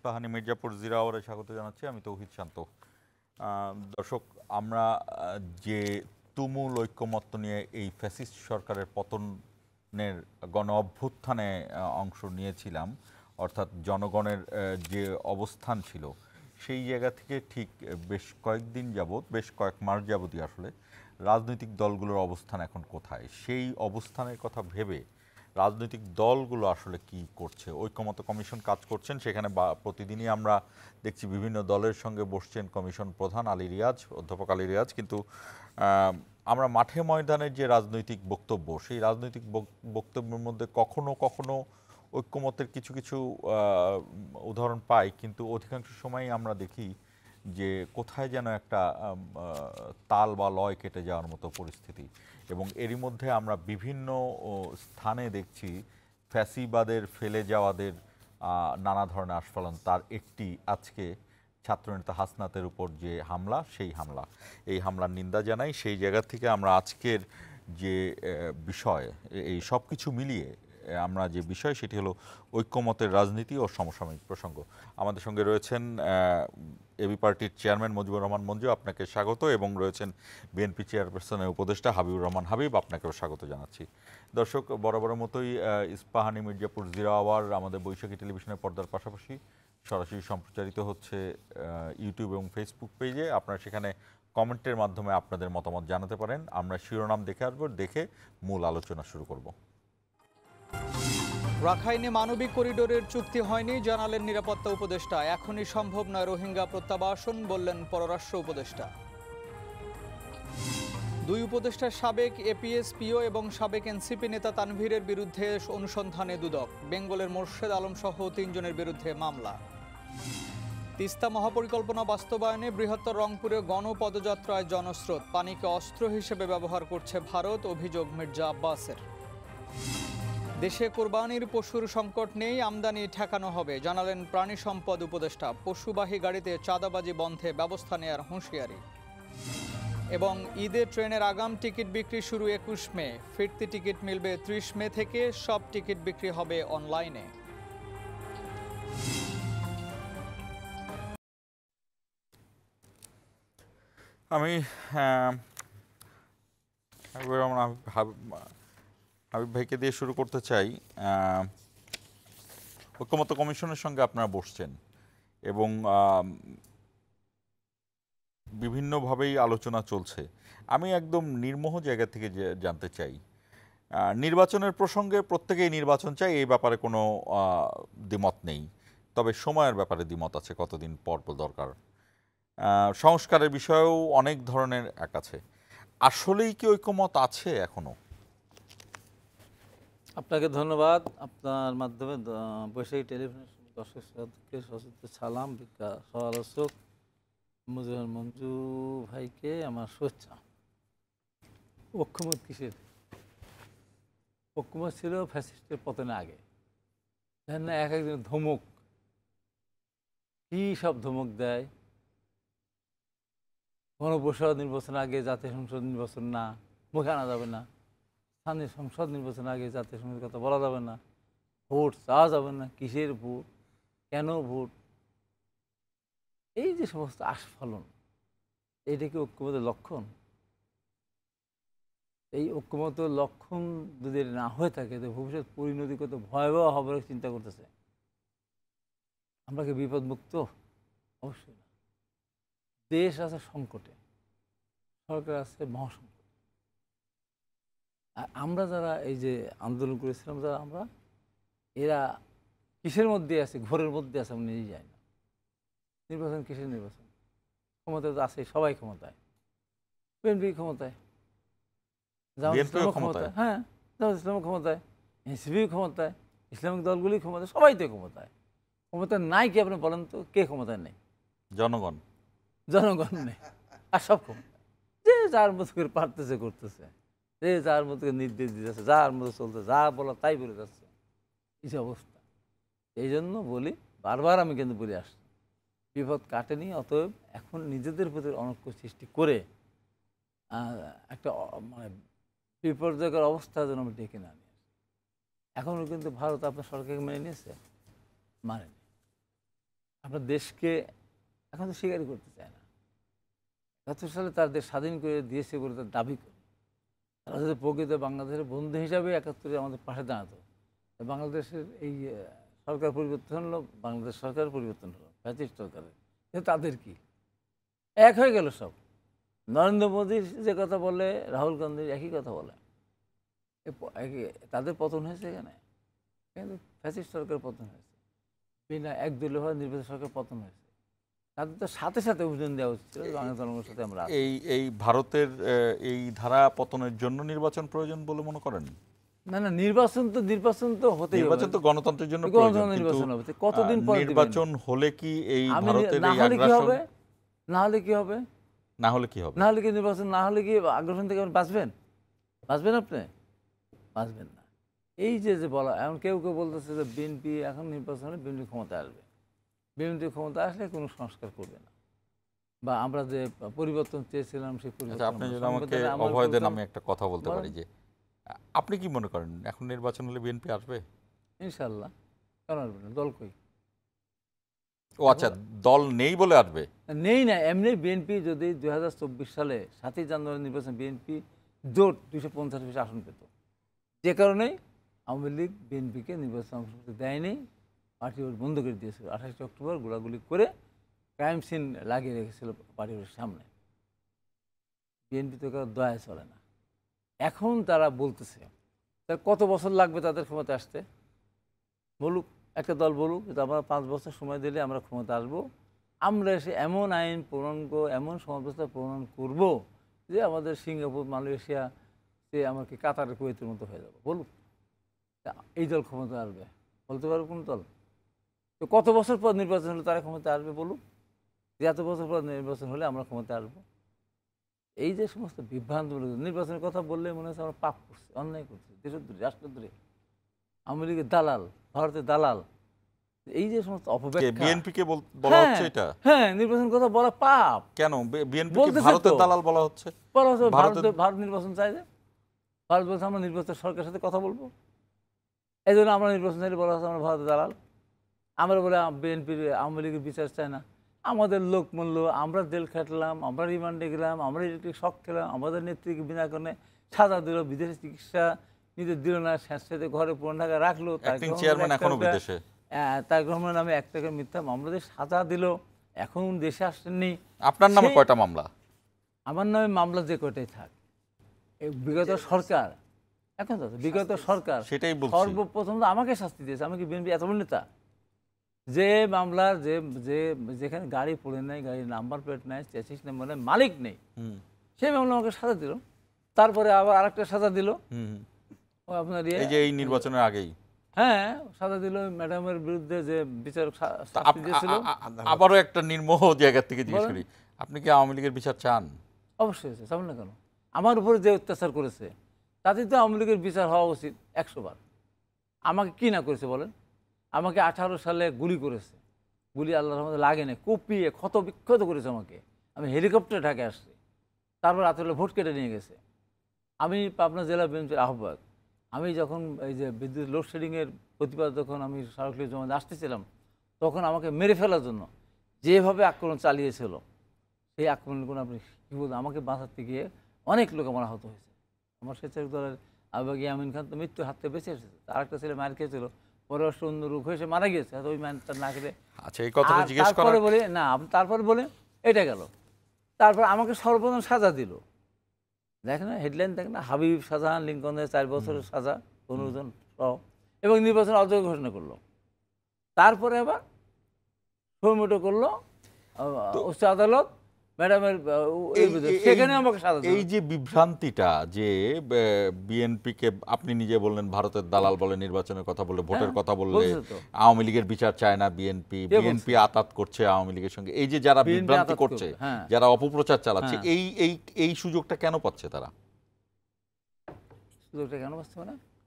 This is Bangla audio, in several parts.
ইস্পাহানি মির্জাপুর জিরা আওয়ারে স্বাগত জানাচ্ছি। আমি তৌহিদ শান্ত। দর্শক, আমরা যে তুমুল ঐক্যমত্য নিয়ে এই ফ্যাসিস্ট সরকারের পতনের গণ অভ্যুত্থানে অংশ নিয়েছিলাম, অর্থাৎ জনগণের যে অবস্থান ছিল সেই জায়গা থেকে ঠিক বেশ কয়েকদিন যাবৎ, বেশ কয়েক মাস যাবতই আসলে রাজনৈতিক দলগুলোর অবস্থান এখন কোথায়, সেই অবস্থানের কথা ভেবে রাজনৈতিক দলগুলো আসলে কি করছে। ঐক্যমত্য কমিশন কাজ করছেন, সেখানে প্রতিদিনই আমরা দেখছি বিভিন্ন দলের সঙ্গে বসছেন কমিশন প্রধান অধ্যাপক আলী রিয়াজ। কিন্তু আমরা মাঠে ময়দানের যে রাজনৈতিক বক্তব্য, সেই রাজনৈতিক বক্তব্যের মধ্যে কখনো কখনো ঐক্যমত্যের কিছু কিছু উদাহরণ পাই, কিন্তু অধিকাংশ সময়ই আমরা দেখি যে কোথায় যেন একটা তাল বা লয় কেটে যাওয়ার মতো পরিস্থিতি। এবং এরই মধ্যে আমরা বিভিন্ন স্থানে দেখছি ফ্যাসিবাদের ফেলে যাওয়াদের নানা ধরনের আস্ফালন। তার একটি আজকে ছাত্রনেতা হাসনাতের উপর যে হামলা, সেই হামলা, এই হামলার নিন্দা জানাই। সেই জায়গা থেকে আমরা আজকের যে বিষয়, এই সব কিছু মিলিয়ে আমরা যে বিষয়, সেটি হলো ঐক্যমতের রাজনীতি ও সমসাময়িক প্রসঙ্গ। আমাদের সঙ্গে রয়েছেন এবি পার্টির চেয়ারম্যান মুজিবুর রহমান মঞ্জু, আপনাকে স্বাগত, এবং রয়েছেন বিএনপি চেয়ারপারসনের উপদেষ্টা হাবিবুর রহমান হাবিব, আপনাকেও স্বাগত জানাচ্ছি। দর্শক, বরাবরের মতোই ইস্পাহানি মির্জাপুর জিরা আওয়ার আমাদের বৈশাখী টেলিভিশনের পর্দার পাশাপাশি সরাসরি সম্প্রচারিত হচ্ছে ইউটিউব এবং ফেসবুক পেজে। আপনারা সেখানে কমেন্টের মাধ্যমে আপনাদের মতামত জানাতে পারেন। আমরা শিরোনাম দেখে আসবো, দেখে মূল আলোচনা শুরু করব। রাখাইনে মানবিক করিডোরের চুক্তি হয়নি, জানালেন নিরাপত্তা উপদেষ্টা। এখনই সম্ভব নয় রোহিঙ্গা প্রত্যাবাসন, বললেন পররাষ্ট্র উপদেষ্টা। দুই উপদেষ্টার সাবেক এপিএস-পিও এবং সাবেক এনসিপি নেতা তানভীরের বিরুদ্ধে অনুসন্ধানে দুদক। বেঙ্গলের মোর্শেদ আলম সহ 3 জনের বিরুদ্ধে মামলা। তিস্তা মহাপরিকল্পনা বাস্তবায়নে বৃহত্তর রংপুরে গণপদযাত্রায় জনস্রোত। পানিকে অস্ত্র হিসেবে ব্যবহার করছে ভারত, অভিযোগ মির্জা আব্বাসের। দেশে কোরবানির পশুর সংকট নেই, আমদানি ঠেকানো হবে, জানালেন প্রাণী সম্পদ উপদেষ্টা। পশুবাহী গাড়িতে চাঁদাবাজি বন্ধে ব্যবস্থা নেওয়ার হুঁশিয়ারি। এবং ঈদে ট্রেনের আগাম টিকিট বিক্রি শুরু 21 মে, ফিরতি টিকিট মিলবে 30 মে থেকে, সব টিকিট বিক্রি হবে অনলাইনে। আমি হাবিব ভাইকে দিয়ে শুরু করতে চাই। ঐক্যমত্য কমিশনের সঙ্গে আপনারা বসছেন এবং বিভিন্নভাবেই আলোচনা চলছে। আমি একদম নির্মোহ জায়গা থেকে জানতে চাই, নির্বাচনের প্রসঙ্গে প্রত্যেকেই নির্বাচন চাই, এই ব্যাপারে কোনো দ্বিমত নেই, তবে সময়ের ব্যাপারে দ্বিমত আছে, কতদিন পর দরকার। সংস্কারের বিষয়েও অনেক ধরনের এক আছে। আসলেই কি ঐক্যমত আছে এখনো? আপনাকে ধন্যবাদ। আপনার মাধ্যমে বৈশাখী টেলিভিশন দর্শককে সশস্ত্র সালাম, সহ আলোচক মুজিবুর মঞ্জু ভাইকে আমার শুভেচ্ছা। ঐক্যমত কিসের? ঐক্যমত ছিল ফ্যাসিস্টের পতনের আগে। দেখেন না, এক একজন ধমক, কী সব ধমক দেয়। গণপরিষদ নির্বাচন আগে জাতীয় সংসদ নির্বাচন না, মুখে আনা যাবে না। স্থানীয় সংসদ নির্বাচন আগে জাতীয় সংসদের কথা বলা যাবে না, ভোট চাওয়া যাবে না। কিসের ভোট, কেন ভোট, এই যে সমস্ত আস্ফালন, এইটা কি ঐক্যমতের লক্ষণ? এই ঐক্যমতের লক্ষণ যদি না হয়ে থাকে, তো ভবিষ্যৎ পরিণতি কত ভয়াবহ হবে চিন্তা করতেছে। আমরা কি বিপদমুক্ত? অবশ্যই না। দেশ আছে সংকটে, সরকার আছে মহাসংকট। আর আমরা যারা এই যে আন্দোলন করেছিলাম, যারা আমরা, এরা কিসের মধ্যে আছে? ঘোরের মধ্যে আছে, আমি নিজেই যাই না। নির্বাচন কিসের নির্বাচন? ক্ষমতায় তো আছে, সবাই ক্ষমতায়। বিএনপি ক্ষমতায়, জামাত ইসলাম ক্ষমতায়, হ্যাঁ, জামাত ইসলাম ক্ষমতায়, এনসিপি ক্ষমতায়, ইসলামিক দলগুলি ক্ষমতায়, সবাই তো ক্ষমতায়। ক্ষমতায় নাই কি আপনি বলেন তো? কে ক্ষমতায় নেই? জনগণ। জনগণ নেই, আর সব ক্ষমতা যে যার মতো করে পারতেছে, করতেছে, যে যার মতো নির্দেশ দিতেছে, যার মতো চলতেছে, যা বলা তাই বলে যাচ্ছে। এই যে অবস্থা, এই জন্য বলি, বারবার আমি কিন্তু বলে আসছি, বিপদ কাটেনি। অতএব এখন নিজেদের প্রতি অনৈক্য সৃষ্টি করে একটা মানে বিপর্যয়কর অবস্থা যেন আমি ডেকে না নিয়ে আসি। এখনও কিন্তু ভারত আপনার সরকারকে মেনে নিয়েছে, মানেনি। আপনার দেশকে এখন তো স্বীকারই করতে চায় না। ৭১ সালে তার দেশ স্বাধীন করে দিয়েছে বলে তার দাবি করে। তারা যদি প্রকৃত বাংলাদেশের বন্ধু হিসাবে ৭১ আমাদের পাশে দাঁড়াতো, বাংলাদেশের এই সরকার পরিবর্তন হলো, বাংলাদেশ সরকার পরিবর্তন হলো, ফ্যাসিস্ট সরকারের, কিন্তু তাদের কি এক হয়ে গেল সব। নরেন্দ্র মোদী যে কথা বলে, রাহুল গান্ধী একই কথা বলে, তাদের পতন হয়েছে এখানে, কিন্তু ফ্যাসিস্ট সরকার পতন হয়েছে, বিনা একদলীয় নির্বাচিত সরকার পতন হয়েছে। তাদের তো সাথে সাথে অভিযান দেওয়া উচিত ছিল বাংলা জনগণের সাথে আমরা। এই ভারতের এই ধারা পতনের জন্য নির্বাচন প্রয়োজন বলে মনে করেন? না না, নির্বাচন তো হতেই হবে। নির্বাচন তো গণতন্ত্রের জন্য প্রয়োজন, নির্বাচন হবে, কতদিন পর নির্বাচন হলে কি এই ভারতের এই আগ্রাসন আগ্রাসন না হলে কি হবে? না হলে কি হবে? না হলে কি নির্বাচন না হলে কি আগ্রাসন থেকে আপনি বাঁচবেন? আপনি বাঁচবেন না। এই যে বলা, এখন কেউ কেউ বলতেছে যে বিএনপি এখন নির্বাচন হলে বিএনপি ক্ষমতা আসবে, বিএনপি ক্ষমতা আসলে কোনো সংস্কার করবে না, বা আমরা যে পরিবর্তন চেয়েছিলাম সেই পরিবর্তন। আপনি যদি আমাকে অভয় দেন আমি একটা কথা বলতে পারি, যে আপনি কি মনে করেন এখন নির্বাচন হলে বিএনপি আসবে? ইনশাআল্লাহ। কেন আসবে না? দল কই? ও আচ্ছা, দল নেই বলে আসবে? নেই না, এমনি বিএনপি যদি 2024 সালে 7ই জানুয়ারি নির্বাচন বিএনপি জোট 250 আসন পেত, যে কারণে আওয়ামী লীগ বিএনপিকে নির্বাচন অংশ করতে দেয়নি, পার্টি ভোট বন্ধ করে দিয়েছিল। 28 অক্টোবর গোলাগুলি করে ক্রাইম সিন লাগিয়ে রেখেছিল পার্টি ভোটের সামনে। বিএনপি তো কারো দয়া চলে না। এখন তারা বলতেছে তার কত বছর লাগবে তাদের ক্ষমতা আসতে, বলুক, একটা দল বলুক যে আমরা 5 বছর সময় দিলে আমরা ক্ষমতা আসবো, আমরা এসে এমন আইন প্রণয়ন করবো, এমন সমাজব্যবস্থা প্রণয়ন করবো যে আমাদের সিঙ্গাপুর, মালয়েশিয়া, সে আমাকে কাতারের, কুয়েতের মতো হয়ে যাবো, বলুক। এই দল ক্ষমতা আসবে, বলতে পারবে কোন দল? তো কত বছর পর নির্বাচন হলে তারা ক্ষমতা আসবে, বলুক যে এত বছর পর নির্বাচন হলে আমরা ক্ষমতা আসবো। এই যে সমস্ত বিভ্রান্তমূলক নির্বাচনের কথা বললে মনে হচ্ছে আমরা পাপ করছি, অন্যায় করছি, দেশদ্রোহী, রাষ্ট্রদ্রোহী, আওয়ামী লীগের দালাল, ভারতের দালাল, এই যে সমস্ত অপব্যাখ্যা। বিএনপি কে বলা হচ্ছে এটা? হ্যাঁ, নির্বাচন কথা বলা পাপ। কেন বিএনপি কে ভারতের দালাল বলা হচ্ছে? ভারত নির্বাচন চাই যে, ভারত বলছে আমরা নির্বাচন সরকারের সাথে কথা বলবো, এই জন্য আমরা নির্বাচন চাইলে বলা হচ্ছে আমরা ভারতের দালাল। আমরা বলে বিএনপির, আওয়ামী লীগের বিচার চাই না, আমাদের লোক মূল্য, আমরা জেল খাটলাম, আমরা রিমান্ডে গেলাম, আমরা ইলেকট্রিক শক খেলাম, আমাদের নেত্রীকে বিনা কারণে সাজা দিল, বিদেশি চিকিৎসা নিজের দিল না, সাথে ঘরে পুরান ঢাকা রাখলো, তার গ্রহণের নামে 1 টাকা মিথ্যা মামলা দিয়ে সাজা দিল, এখন দেশে আসেননি। আপনার নামে কয়টা মামলা? আমার নামে মামলা যে কয়টাই থাক, বিগত সরকার, এখন তো বিগত সরকার সেটাই বলছি, সর্বপ্রথম তো আমাকে শাস্তি দিয়েছে। আমি কি বিএনপি এত বড় নেতা যে মামলার যেখানে গাড়ি পড়ে নেই, গাড়ির নাম্বার প্লেট নেই, চেসিস নাম্বার নেই, মালিক নেই, সেই মামলা আমাকে সাজা দিল। তারপরে আবার আরেকটা সাজা দিল আপনার এই নির্বাচনের আগেই, হ্যাঁ, সাজা দিল ম্যাডামের বিরুদ্ধে যে বিচারক শাস্তি দিয়েছিল। আবারও একটা নির্মোহ জায়গা থেকে জিজ্ঞেস করি, আপনি কি আওয়ামী লীগের বিচার চান? অবশ্যই চান না কেন? আমার উপরে যে অত্যাচার করেছে তাতে তো আওয়ামী লীগের বিচার হওয়া উচিত 100 বার। আমাকে কি না করেছে বলেন? আমাকে 18 সালে গুলি করেছে, গুলি আল্লাহর রহমতে লাগে না, কুপিয়ে ক্ষত বিক্ষত করেছে আমাকে। আমি হেলিকপ্টারে ঢাকে আসছি, তারপর রাতের বেলা ভোট কেটে নিয়ে গেছে। আমি পাবনা জেলা বিএনপির আহ্বায়ক, আমি যখন এই যে বিদ্যুৎ লোডশেডিংয়ের প্রতিবাদ, যখন আমি সরাসরি জমাতে আসতেছিলাম, তখন আমাকে মেরে ফেলার জন্য যেভাবে আক্রমণ চালিয়েছিল, সেই আক্রমণের কোনো আপনি কী বলতে, আমাকে বাঁচাতে গিয়ে অনেক লোক আমার আহত হয়েছে। আমার স্বেচ্ছাসেবক দলের আহ্বায়ক ইয়ামিন খান তো মৃত্যুর হাত থেকে বেঁচে এসেছে, তার একটা ছেলে মার খেয়েছিল, পররাষ্ট্র অন্য রোগ হয়ে সে মারা গিয়েছে, ওই মানটা না খেলে। আচ্ছা, এই কথাটা জিজ্ঞেস করার তারপরে বলে না, তারপরে বলে এটা গেল, তারপর আমাকে সর্বপ্রথম সাজা দিল। দেখেন না হেডলাইন, দেখেন না, হাবিব শাহজাহান লিঙ্কনের 4 বছরের সাজা 15 জন সহ, এবং নির্বাচন অযোগ্য ঘোষণা করলো। তারপরে আবার সৌমিত করলো উচ্চ আদালত, ম্যাডামের সেখানে আমাকে সাজা দিল। এই যে বিভ্রান্তিটা, যে বিএনপিকে আপনি নিজে বললেন ভারতের দালাল বলে, নির্বাচনের কথা বলে, ভোটের কথা বললে আওয়ামী লীগের বিচার চায় না বিএনপি আতাত করছে আওয়ামী লীগের সঙ্গে, এই যে যারা বিভ্রান্তি করছে, যারা অপপ্রচার চালাচ্ছে, এই সুযোগটা কেন পাচ্ছে তারা? সুযোগটা কেন পাচ্ছে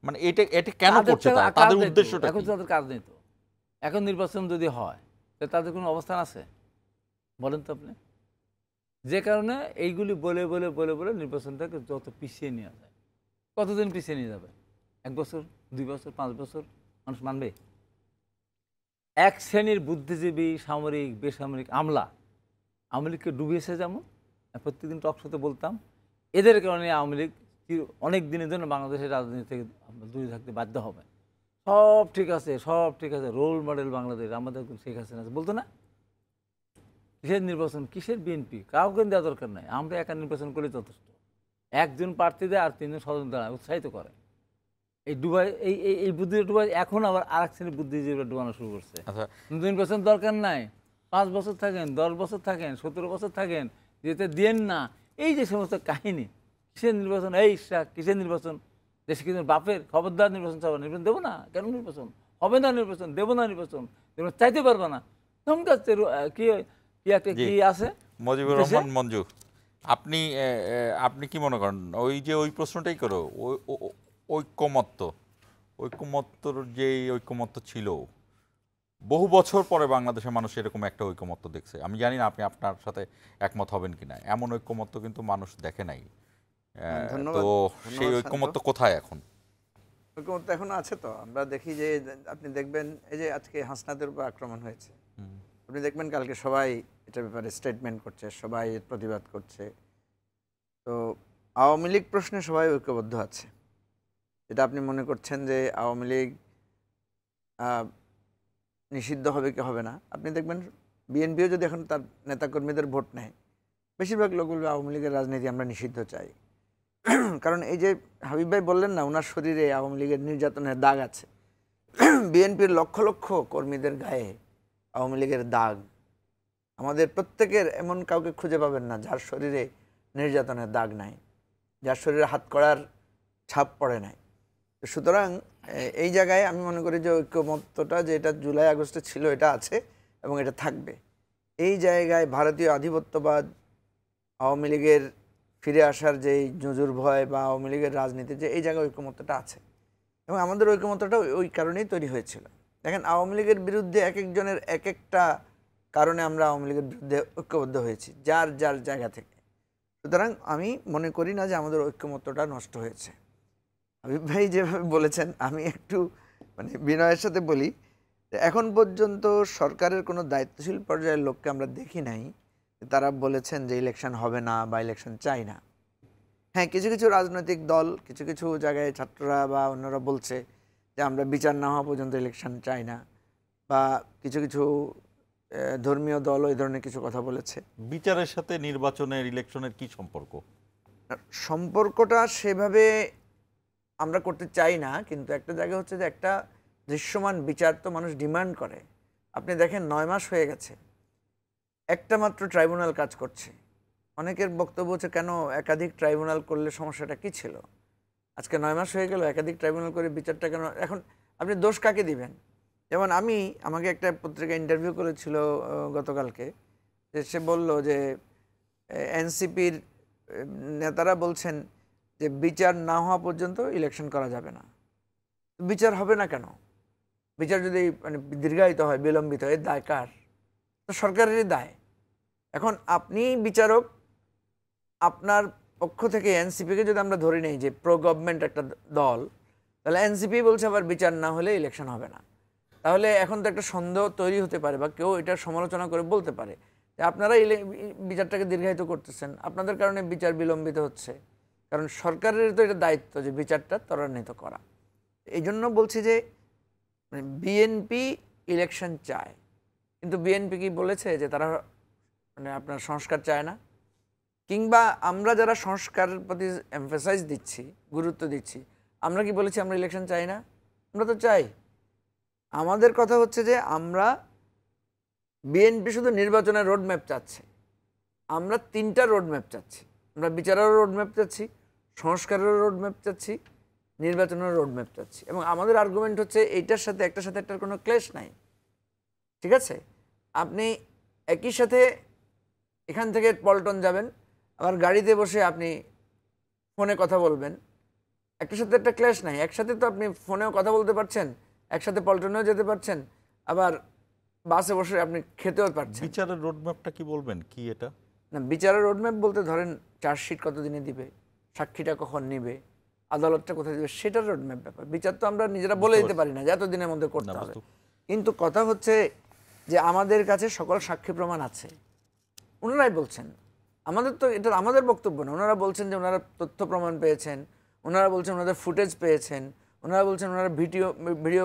মানে এটা কেন করছে তারা? তাদের উদ্দেশ্যটা এখন তাদের কাজ নেই তো। এখন নির্বাচন যদি হয় তাদের কোনো অবস্থান আছে বলেন তো আপনি? যে কারণে এইগুলি বলে বলে বলে বলে নির্বাচনটাকে যত পিছিয়ে নেওয়া যায়। কতদিন পিছিয়ে নিয়ে যাবে? 1 বছর, 2 বছর, 5 বছর মানুষ মানবে? এক শ্রেণীর বুদ্ধিজীবী, সামরিক, বেসামরিক আমলা আওয়ামী লীগকে ডুবিয়েছে। যেমন প্রত্যেকদিন টক শোতে বলতাম, এদের কারণে আওয়ামী লীগ অনেক দিনের জন্য বাংলাদেশের রাজনীতি থেকে দূরে থাকতে বাধ্য হবে। সব ঠিক আছে, সব ঠিক আছে, রোল মডেল বাংলাদেশ, আমাদের শেখ হাসিনা বলতো না, কিসের নির্বাচন, কিসের বিএনপি, কাউকে দেওয়া দরকার নাই, আমরা একা নির্বাচন করলে যথেষ্ট। একজন প্রার্থী দেয় আর 3 জন স্বতন্ত্র উৎসাহিত করে। এই ডুবাই এই বুদ্ধি ডুবাই এখন আবার আরেক শ্রেণীর বুদ্ধিজীবীরা ডুবানো শুরু করছে। নির্বাচন দরকার নাই, 5 বছর থাকেন, 10 বছর থাকেন, 17 বছর থাকেন, যেতে দিয়েন না, এই যে সমস্ত কাহিনী। কিসের নির্বাচন, এই কিসের নির্বাচন, দেশে কিন্তু বাপের খবরদার নির্বাচন চাবো, নির্বাচন দেবো না, কেন নির্বাচন হবে না, নির্বাচন দেবো না, নির্বাচন চাইতে পারবে না, ধমকাচ্ছে। কি একটা কি আছে মুজিবুর রহমান মঞ্জু, আপনি কি মনে করেন ওই প্রশ্নটাই করো, ঐক্যমত্যর যে ঐক্যমত্য ছিল বহু বছর পরে বাংলাদেশের মানুষ এরকম একটা ঐক্যমত্য দেখছে। আমি জানি না আপনি আপনার সাথে একমত হবেন কিনা, এমন ঐক্যমত্য কিন্তু মানুষ দেখে নাই। তো সেই ঐক্যমত্য কোথায় এখন? ঐক্যমত্য এখন আছে। তো আমরা দেখি যে আপনি দেখবেন এই যে আজকে হাসনাদের উপর আক্রমণ হয়েছে, আপনি দেখবেন কালকে সবাই এটার ব্যাপারে স্টেটমেন্ট করছে, সবাই এর প্রতিবাদ করছে। তো আওয়ামী লীগ প্রশ্নে সবাই ঐক্যবদ্ধ আছে। যেটা আপনি মনে করছেন যে আওয়ামী লীগ নিষিদ্ধ হবে কি হবে না, আপনি দেখবেন বিএনপিও যদি এখন তার নেতাকর্মীদের ভোট নেয়, বেশিরভাগ লোক বলবে আওয়ামী লীগের রাজনীতি আমরা নিষিদ্ধ চাই। কারণ এই যে হাবিব ভাই বললেন না, ওনার শরীরে আওয়ামী লীগের নির্যাতনের দাগ আছে। বিএনপির লক্ষ লক্ষ কর্মীদের গায়ে আওয়ামী লীগের দাগ। আমাদের প্রত্যেকের এমন কাউকে খুঁজে পাবেন না যার শরীরে নির্যাতনের দাগ নাই, যার শরীরে হাত করার ছাপ পড়ে নাই। সুতরাং এই জায়গায় আমি মনে করি যে ঐক্যমত্যটা যেটা জুলাই আগস্টে ছিল এটা আছে এবং এটা থাকবে। এই জায়গায় ভারতীয় আধিপত্যবাদ, আওয়ামী লীগের ফিরে আসার যেই নজর ভয় বা আওয়ামী লীগের রাজনীতি, যে এই জায়গায় ঐক্যমত্যটা আছে এবং আমাদের ঐক্যমত্যটা ওই কারণেই তৈরি হয়েছিল। দেখেন আওয়ামী লীগের বিরুদ্ধে এক একজনের এক একটা কারণে আমরা আওয়ামী লীগের বিরুদ্ধে ঐক্যবদ্ধ হয়েছি, যার যার জায়গা থেকে। সুতরাং আমি মনে করি না যে আমাদের ঐক্যমত্যটা নষ্ট হয়েছে। হাবিব ভাই যেভাবে বলেছেন, আমি একটু বিনয়ের সাথে বলি, এখন পর্যন্ত সরকারের কোনো দায়িত্বশীল পর্যায়ের লোককে আমরা দেখি নাই তারা বলেছেন যে ইলেকশন হবে না বা ইলেকশন চাই না। হ্যাঁ, কিছু কিছু রাজনৈতিক দল, কিছু কিছু জায়গায় ছাত্ররা বা অন্যরা বলছে যে আমরা বিচার না হওয়া পর্যন্ত ইলেকশন চাই না, বা কিছু কিছু ধর্মীয় দল এই ধরনের কিছু কথা বলেছে। বিচারের সাথে নির্বাচনের ইলেকশনের কি সম্পর্ক? সম্পর্কটা সেভাবে আমরা করতে চাই না, কিন্তু একটা জায়গা হচ্ছে যে একটা দৃশ্যমান বিচার তো মানুষ ডিমান্ড করে। আপনি দেখেন 9 মাস হয়ে গেছে, একটা মাত্র ট্রাইব্যুনাল কাজ করছে। অনেকের বক্তব্য হচ্ছে কেন একাধিক ট্রাইব্যুনাল করলে সমস্যাটা কি ছিল? আজকে 9 মাস হয়ে গেল, একাধিক ট্রাইব্যুনাল করে বিচারটা কেন? এখন আপনি দোষ কাকে দিবেন? যেমন আমাকে একটা পত্রিকা ইন্টারভিউ করেছিল গতকালকে, যে সে বলল যে এনসিপির নেতারা বলছেন যে বিচার না হওয়া পর্যন্ত ইলেকশন করা যাবে না। বিচার হবে না কেন? বিচার যদি দীর্ঘায়িত হয়, বিলম্বিত হয়, দায় কার? তো সরকারেরই দায়। এখন আপনি বিচারক, আপনার পক্ষ থেকে এনসিপিকে যদি আমরা ধরে নেই যে প্রো গভর্নমেন্ট একটা দল, তাহলে এনসিপি বলছে আবার বিচার না হলে ইলেকশন হবে না। তাহলে এখন তো একটা সন্দেহ তৈরি হতে পারে, বা কেউ এটা সমালোচনা করে বলতে পারে যে আপনারা বিচারটাকে দীর্ঘায়িত করতেছেন, আপনাদের কারণে বিচার বিলম্বিত হচ্ছে। কারণ সরকারের তো এটা দায়িত্ব যে বিচারটা ত্বরান্বিত করা। এই জন্য বলছি যে বিএনপি ইলেকশন চায়, কিন্তু বিএনপি কি বলেছে যে তারা আপনার সংস্কার চায় না? কিংবা আমরা যারা সংস্কারের প্রতি এমফাসাইজ দিচ্ছি, গুরুত্ব দিচ্ছি, আমরা কি বলেছি আমরা ইলেকশন চাই না? আমরা তো চাই। আমাদের কথা হচ্ছে যে আমরা, বিএনপি শুধু নির্বাচনের রোডম্যাপ চাচ্ছে, আমরা 3টা রোডম্যাপ চাচ্ছি। আমরা বিচারেরও রোডম্যাপ চাচ্ছি, সংস্কারেরও রোডম্যাপ চাচ্ছি, নির্বাচনের রোডম্যাপ চাচ্ছি। এবং আমাদের আর্গুমেন্ট হচ্ছে এইটার সাথে একটার কোনো ক্লেশ নাই। ঠিক আছে, আপনি একই সাথে এখান থেকে পল্টন যাবেন, আবার গাড়িতে বসে আপনি ফোনে কথা বলবেন, একটার সাথে একটা ক্লেশ নাই। একসাথে তো আপনি ফোনেও কথা বলতে পারছেন, একসাথে পল্টনেও যেতে পারছেন, আবার বাসে বসে আপনি খেতেও পারছেন। বিচারের রোডম্যাপটা কি বলবেন, কি এটা? না, বিচারের রোডম্যাপ বলতে ধরেন চার্জশিট কতদিনে দিবে, সাক্ষীটা কখন নিবে, আদালতটা কোথায় দিবে, সেটার রোডম্যাপ ব্যাপার। বিচার তো আমরা নিজেরা বলে দিতে পারি না যে এতদিনের মধ্যে করতে হবে। কিন্তু কথা হচ্ছে যে আমাদের কাছে সকল সাক্ষী প্রমাণ আছে, ওনারাই বলছেন। আমাদের তো এটা আমাদের বক্তব্য না, ওনারা বলছেন যে ওনারা তথ্য প্রমাণ পেয়েছেন, ওনারা বলছেন ওনাদের ফুটেজ পেয়েছেন, ওনারা বলছেন ওনারা ভিডিও ভিডিও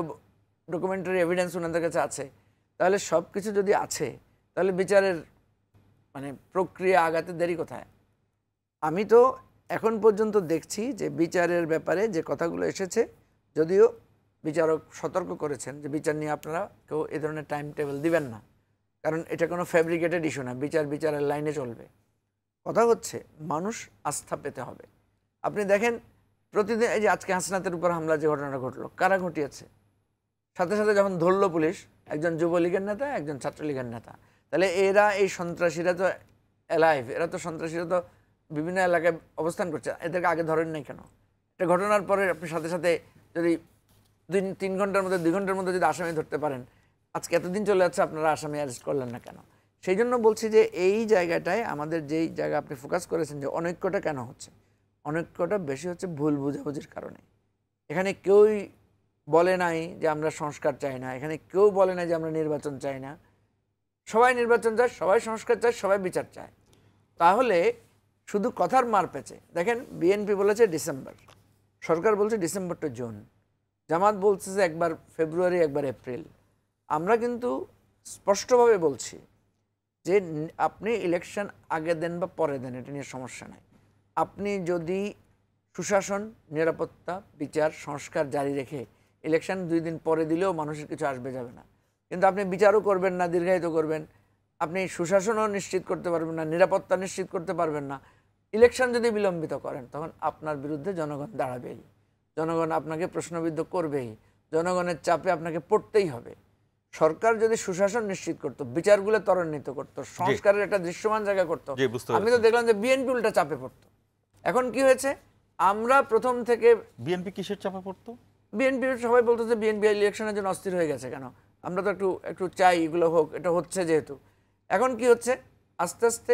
ডকুমেন্টারি এভিডেন্স ওনাদের কাছে আছে। তাহলে সব কিছু যদি আছে তাহলে বিচারের মানে প্রক্রিয়া আগাতে দেরি কোথায়? আমি তো এখন পর্যন্ত দেখছি যে বিচারের ব্যাপারে যে কথাগুলো এসেছে, যদিও বিচারক সতর্ক করেছেন যে বিচার নিয়ে আপনারা কেউ এ ধরনের টাইম টেবিল দিবেন না, কারণ এটা কোনো ফ্যাব্রিকেটেড ইস্যু না, বিচারের লাইনে চলবে। কথা হচ্ছে মানুষ আস্থা পেতে হবে। আপনি দেখেন প্রতিদিন এই যে আজকে হাসনাতের উপর হামলা যে ঘটনাটা ঘটলো, কারা ঘটিয়েছে? সাথে সাথে যখন ধরলো পুলিশ, একজন যুবলীগের নেতা, একজন ছাত্রলীগের নেতা। তাহলে এরা এই সন্ত্রাসীরা তো অ্যালাইভ, এরা তো সন্ত্রাসীরা তো বিভিন্ন এলাকায় অবস্থান করছে, এদেরকে আগে ধরেন নাই কেন? এটা ঘটনার পরে আপনি সাথে সাথে যদি 3 ঘন্টার মধ্যে 2 ঘন্টার মধ্যে যদি আসামি ধরতে পারেন, আজকে এতদিন চলে যাচ্ছে আপনারা আসামি অ্যারেস্ট করলেন না কেন? সেই জন্য বলছি যে এই জায়গাটায় আমাদের যেই জায়গা আপনি ফোকাস করেছেন যে অনৈক্যটা কেন হচ্ছে, অনৈক্যটা বেশি হচ্ছে ভুল বুঝাবুঝির কারণে। এখানে কেউই বলে নাই যে আমরা সংস্কার চাই না, এখানে কেউ বলে নাই যে আমরা নির্বাচন চাই না। সবাই নির্বাচন চায়, সবাই সংস্কার চায়, সবাই বিচার চায়। তাহলে শুধু কথার মার পেঁচে দেখেন, বিএনপি বলেছে ডিসেম্বর, সরকার বলছে ডিসেম্বর টু জুন, জামাত বলছে যে একবার ফেব্রুয়ারি একবার এপ্রিল। আমরা কিন্তু স্পষ্টভাবে বলছি যে আপনি ইলেকশন আগে দেন বা পরে দেন, এটা নিয়ে সমস্যা নাই। আপনি যদি সুশাসন, নিরাপত্তা, বিচার, সংস্কার জারি রেখে ইলেকশন 2 দিন পরে দিলেও মানুষের কিছু আসবে যাবে না, কিন্তু আপনি বিচারও করবেন না, দীর্ঘায়িত করবেন, আপনি সুশাসনও নিশ্চিত করতে পারবেন না, নিরাপত্তা নিশ্চিত করতে পারবেন না। ইলেকশন যদি বিলম্বিত করেন তখন আপনার বিরুদ্ধে জনগণ দাঁড়াবেই, জনগণ আপনাকে প্রশ্নবিদ্ধ করবেই, জনগণের চাপে আপনাকে পড়তেই হবে। সরকার যদি সুশাসন নিশ্চিত করতো, বিচারগুলো ত্বরান্বিত করতো, সংস্কারের একটা দৃশ্যমান জায়গা করতো, আমি তো দেখলাম যে বিএনপি উল্টা চাপে পড়তো। এখন কি হয়েছে? আমরা প্রথম থেকে বিএনপি কিসের চাপে পড়তো? বিএনপি সবাই বলতো যে বিএনপি ইলেকশনের জন্য অস্থির হয়ে গেছে কেন, আমরা তো একটু চাই এগুলো হোক, এটা হচ্ছে যেহেতু। এখন কি হচ্ছে? আস্তে আস্তে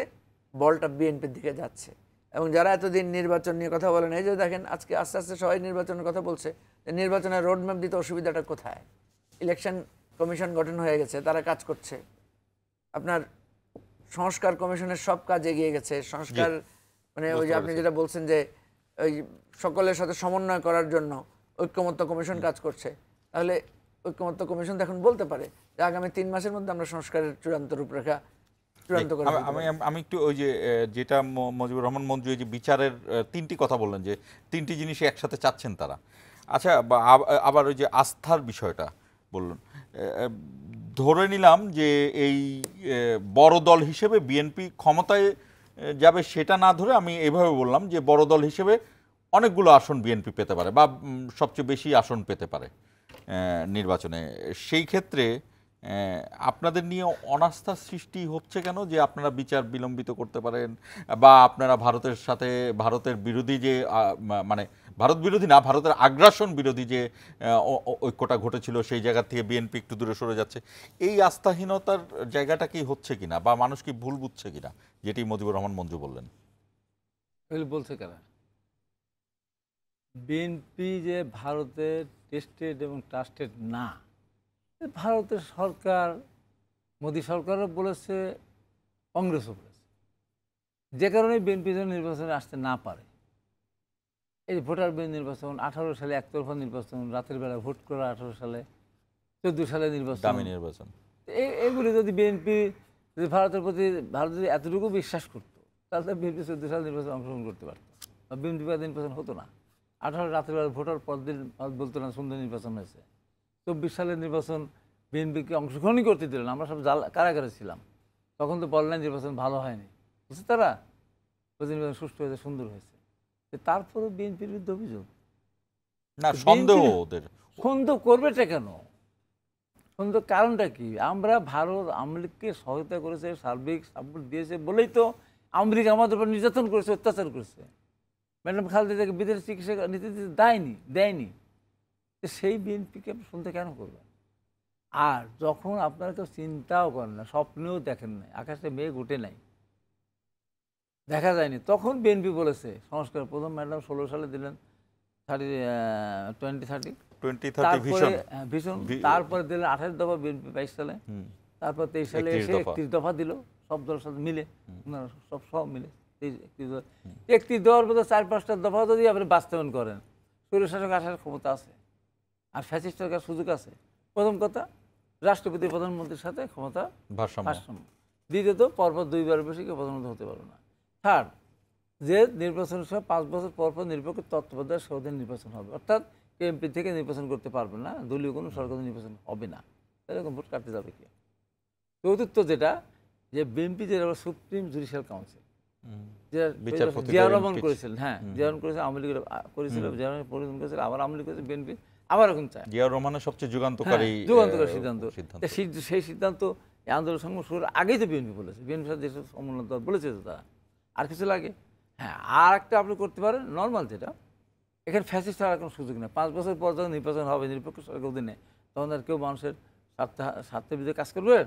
বলটা বিএনপির দিকে যাচ্ছে, এবং যারা এতদিন নির্বাচন নিয়ে কথা বলেন, এই যে দেখেন আজকে আস্তে আস্তে সবাই নির্বাচনের কথা বলছে, যে নির্বাচনের রোডম্যাপ দিতে অসুবিধাটা কোথায়? ইলেকশন কমিশন গঠন হয়ে গেছে, তারা কাজ করছে। আপনার সংস্কার কমিশনের সব কাজ এগিয়ে গেছে। সংস্কার মানে ওই যে আপনি যেটা বলছেন যে ওই সকলের সাথে সমন্বয় করার জন্য ঐক্যমত্য কমিশন কাজ করছে, তাহলে ঐক্যমত্য কমিশন এখন বলতে পারে যে আগামী 3 মাসের মধ্যে আমরা সংস্কারের চূড়ান্ত রূপরেখা চূড়ান্ত করে দিতে পারি। আমি একটু ওই যে যেটা মুজিবুর রহমান মঞ্জু এই যে বিচারের 3টি কথা বললেন, যে 3টি জিনিসই একসাথে চাচ্ছেন তারা। আচ্ছা, আবার ওই যে আস্থার বিষয়টা বললেন, ধরে নিলাম যে এই বড় দল হিসেবে বিএনপি ক্ষমতায় যাবে, সেটা না ধরে আমি এভাবে বললাম যে বড় দল হিসেবে অনেকগুলো আসন বিএনপি পেতে পারে বা সবচেয়ে বেশি আসন পেতে পারে নির্বাচনে। সেই ক্ষেত্রে আপনাদের নিয়ে অনাস্থার সৃষ্টি হচ্ছে কেন, যে আপনারা বিচার বিলম্বিত করতে পারেন, বা আপনারা ভারতের সাথে ভারতের বিরোধী যে মানে ভারত বিরোধী না, ভারতের আগ্রাসন বিরোধী যে ঐক্যটা ঘটেছিল সেই জায়গা থেকে বিএনপি একটু দূরে সরে যাচ্ছে, এই আস্থাহীনতার জায়গাটা কি হচ্ছে কিনা, বা মানুষ কি ভুল বুঝছে কিনা, যেটি মুজিবুর রহমান মঞ্জু বললেন? বলছে কারা? বিএনপি যে ভারতের টেস্টেড এবং ট্রাস্টেড না, ভারতের সরকার, মোদী সরকারও বলেছে, কংগ্রেসও বলেছে, যে কারণে বিএনপি যেন নির্বাচনে আসতে না পারে। এই ভোটার বিরোধী নির্বাচন, 18 সালে একতরফা নির্বাচন, রাতের বেলা ভোট করা, 18 সালে, 14 সালে নির্বাচন, এগুলি যদি বিএনপি যদি ভারতের প্রতি ভারত যদি এতটুকু বিশ্বাস করতো, তাহলে বিএনপি 14 সালে নির্বাচন অংশগ্রহণ করতে পারতো, বা বিএনপি নির্বাচন হতো না। 18 রাতের বেলা ভোটার পরদিন বলতো না সুন্দর নির্বাচন হয়েছে। 24 সালের নির্বাচন বিএনপিকে অংশগ্রহণই করতে দিল না, আমরা সব কারাগারে ছিলাম, তখন তো বললেন নির্বাচন ভালো হয়নি, বুঝছে তারা নির্বাচন সুষ্ঠু হয়েছে, সুন্দর হয়েছে। তারপরেও বিএনপির বিরুদ্ধে অভিযোগ, না সন্দেহ, ওদের সন্দেহ করবেটা কেন? সন্দেহ কারণটা কি? আমরা ভারত আওয়ামী লীগকে সহায়তা করেছে, সার্বিক সাপোর্ট দিয়েছে বলেই তো আওয়ামী লীগ আমাদের উপর নির্যাতন করেছে, অত্যাচার করেছে। ম্যাডাম খালেদাকে বিদেশি চিকিৎসা নিতে দেয়নি। সেই বিএনপিকে সন্দেহ কেন করবেন? আর যখন আপনারা কেউ চিন্তাও করেন না, স্বপ্নেও দেখেন নাই, আকাশে মেঘ উঠে নাই, দেখা যায়নি, তখন বিএনপি বলেছে সংস্কার। প্রথম ম্যাডাম 16 সালে দিলেন 2030 2030 ভিশন ভীষণ। তারপরে দিলেন 28 দফা বিএনপি 22 সালে, তারপর 23 সালে 31 এসে দফা। 31 দফা দিল সব দলের সাথে মিলে, ওনারা সব মিলে 31 দফার মধ্যে 4-5টা দফা যদি আপনি বাস্তবায়ন করেন, স্বৈরশাসক আসার ক্ষমতা আছে আর ফ্যাসিস্ট সরকার সুযোগ আছে। প্রথম কথা, রাষ্ট্রপতি প্রধানমন্ত্রীর সাথে ক্ষমতা ভারসাম্য। ভারসাম্য। দ্বিতীয়ত, পরপর 2বার বেশি কেউ প্রধানমন্ত্রী হতে পারবে না। থার্ড, যে নির্বাচনের সময় 5 বছর পর পর নিরপেক্ষ তত্ত্বাবধায়ক সরকার নির্বাচন হবে, অর্থাৎ এমপি থেকে নির্বাচন করতে পারবে না, দলীয় কোনো সরকার নির্বাচন হবে না, এরকম ভোট কাটতে যাবে কি? চতুর্থ যেটা, যে বিএনপি যেটা সুপ্রিম জুডিশিয়াল কাউন্সিল, বিচারপতিদের জিয়াউর রহমান impeach। করেছিলেন, হ্যাঁ জিয়াউর রহমান করেছিল, আওয়ামী লীগ করেছিল, জিয়াউর রহমান পরিবর্তন করেছিল, আবার আওয়ামী লীগ করেছে, বিএনপি আবার এখন চায়। জিয়াউর রহমানের সবচেয়ে যুগান্তকারী যুগান্তকারী সিদ্ধান্ত। সেই সিদ্ধান্ত এই আন্দোলন সংগ্রাম শুরুর আগেই তো বিএনপি বলেছে, বিএনপির সাথে যেসব সমন্বয় দল বলেছে তো তারা, আর কিছু লাগে? হ্যাঁ, আর একটা আপনি করতে পারেন নর্মাল, যেটা এখানে ফ্যাসিস্ট হওয়ার কোনো সুযোগ নেই। 5 বছর পর যখন নির্বাচন হবে নিরপেক্ষ সরকার অধীনে, তখন আর কেউ মানুষের স্বার্থের বিরুদ্ধে কাজ করবে,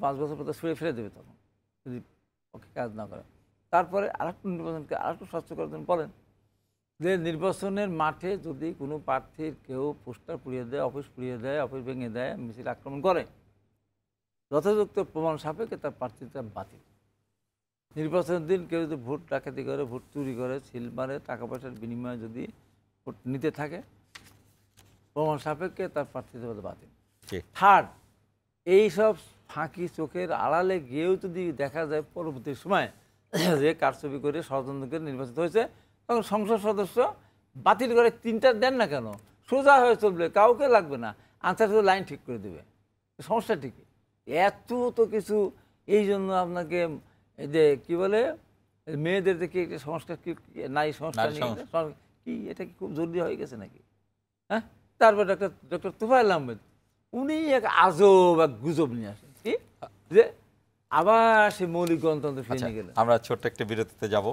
5 বছর পর ছুঁড়ে ফেলে দেবে তখন, যদি ওকে কাজ না করে। তারপরে আরেকটু নির্বাচনকে আরেকটু স্বচ্ছ করার জন্য বলেন যে নির্বাচনের মাঠে যদি কোনো প্রার্থীর কেউ পোস্টার পুড়িয়ে দেয়, অফিস পুড়িয়ে দেয়, অফিস ভেঙে দেয়, মিছিল আক্রমণ করে, যথাযথ প্রমাণ সাপেক্ষে তার প্রার্থীতা বাতিল। নির্বাচনের দিন কেউ যদি ভোট ডাকাতি করে, ভোট চুরি করে, সিল মারে, টাকা পয়সার বিনিময়ে যদি ভোট নিতে থাকে, প্রমাণ সাপেক্ষে তার প্রার্থীতা বাতিল। থার্ড, এইসব ফাঁকি চোখের আড়ালে গিয়েও যদি দেখা যায় পরবর্তী সময় যে কারচুপি করে ষড়যন্ত্র করে নির্বাচিত হয়েছে, তখন সংসদ সদস্য বাতিল করে 3টা দেন না কেন, সোজা হয়ে চলবে, কাউকে লাগবে না, আনসার শুধু লাইন ঠিক করে দেবে। সমস্যা ঠিকই এত তো কিছু। এই জন্য আপনাকে এই যে কি বলে মেয়েদের দেখি একটা সংস্কার কি নাই, সংস্কার কি, এটা কি খুব জরুরি হয়ে গেছে নাকি? হ্যাঁ, তারপর ডক্টর তোফায়েল আহমেদ, উনি এক আজব এক গুজব নিয়ে আসেন কি, যে আবার সে মৌলিক গণতন্ত্র ফিরে নিয়ে গেলেন। আমরা ছোট্ট একটি বিরতিতে যাব।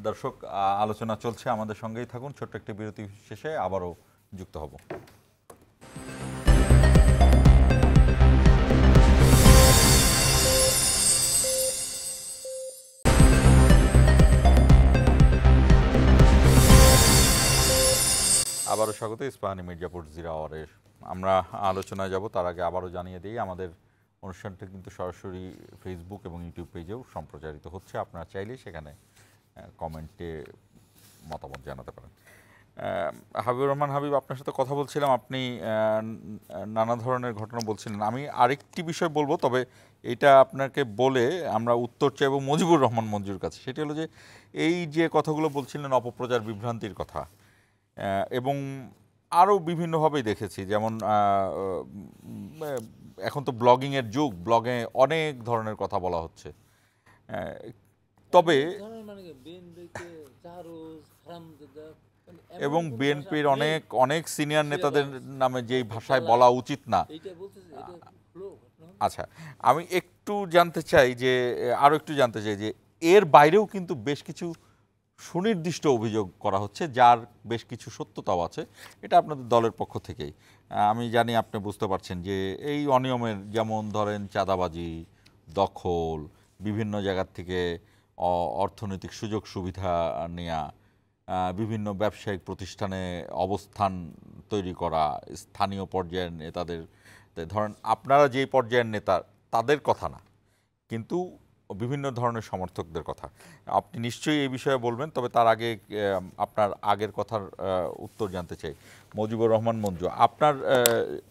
দর্শক, আলোচনা চলছে, আমাদের সঙ্গেই থাকুন। ছোট্ট একটি বিরতি শেষে আবারও যুক্ত হব। আবারও স্বাগত ইস্পাহানি মির্জাপুর জিরা আওয়ারের। আমরা আলোচনায় যাব, তার আগে আবারও জানিয়ে দিই আমাদের অনুষ্ঠানটা কিন্তু সরাসরি ফেসবুক এবং ইউটিউব পেজেও সম্প্রচারিত হচ্ছে। আপনারা চাইলেই সেখানে কমেন্টে মতামত জানাতে পারেন। হাবিবুর রহমান হাবিব, আপনার সাথে কথা বলছিলাম, আপনি নানা ধরনের ঘটনা বলছিলেন। আমি আরেকটি বিষয় বলবো, তবে এটা আপনাকে বলে আমরা উত্তর চাইব মুজিবুর রহমান মঞ্জুর কাছে। সেটি হলো যে এই যে কথাগুলো বলছিলেন অপপ্রচার বিভ্রান্তির কথা, এবং আরও বিভিন্নভাবেই দেখেছি, যেমন এখন তো ব্লগিংয়ের যুগ, ব্লগে অনেক ধরনের কথা বলা হচ্ছে। তবে এবং বিএনপির অনেক সিনিয়র নেতাদের নামে যেই ভাষায় বলা উচিত না। আচ্ছা, আমি একটু জানতে চাই যে এর বাইরেও কিন্তু বেশ কিছু সুনির্দিষ্ট অভিযোগ করা হচ্ছে, যার বেশ কিছু সত্যতাও আছে। এটা আপনাদের দলের পক্ষ থেকেই, আমি জানি আপনি বুঝতে পারছেন যে এই অনিয়মের, যেমন ধরেন চাঁদাবাজি, দখল, বিভিন্ন জায়গার থেকে অর্থনৈতিক সুযোগ সুবিধা নেয়া, বিভিন্ন ব্যবসায়িক প্রতিষ্ঠানে অবস্থান তৈরি করা, স্থানীয় পর্যায়ের নেতাদের, ধরেন আপনারা যেই পর্যায়ের নেতা তাদের কথা না, কিন্তু বিভিন্ন ধরনের সমর্থকদের কথা। আপনি নিশ্চয়ই এই বিষয়ে বলবেন, তবে তার আগে আপনার আগের কথার উত্তর জানতে চাই। মুজিবুর রহমান মঞ্জু,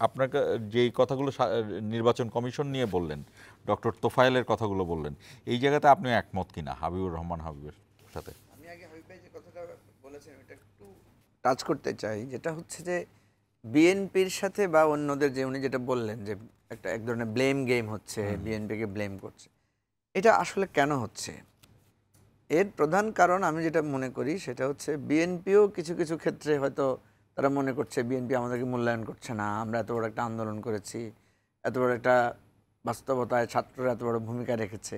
আপনাকে যেই কথাগুলো নির্বাচন কমিশন নিয়ে বললেন, ডক্টর তোফায়েলের কথাগুলো বললেন, এই জায়গাতে আপনি একমত কিনা হাবিবুর রহমান হাবিবের সাথে? আমি আগে হাবিব ভাই যে কথাটা বলেছেন ওটা একটু টাচ করতে চাই, যেটা হচ্ছে যে বিএনপির সাথে বা অন্যদের, যে উনি যেটা বললেন যে এক ধরনের ব্লেম গেম হচ্ছে, বিএনপিকে ব্লেম করছে, এটা আসলে কেন হচ্ছে? এর প্রধান কারণ আমি যেটা মনে করি সেটা হচ্ছে বিএনপিও কিছু কিছু ক্ষেত্রে হয়তো তারা মনে করছে বিএনপি আমাদেরকে মূল্যায়ন করছে না, আমরা এত বড় একটা আন্দোলন করেছি, এত বড় একটা বাস্তবতায় ছাত্ররা এত বড় ভূমিকা রেখেছে,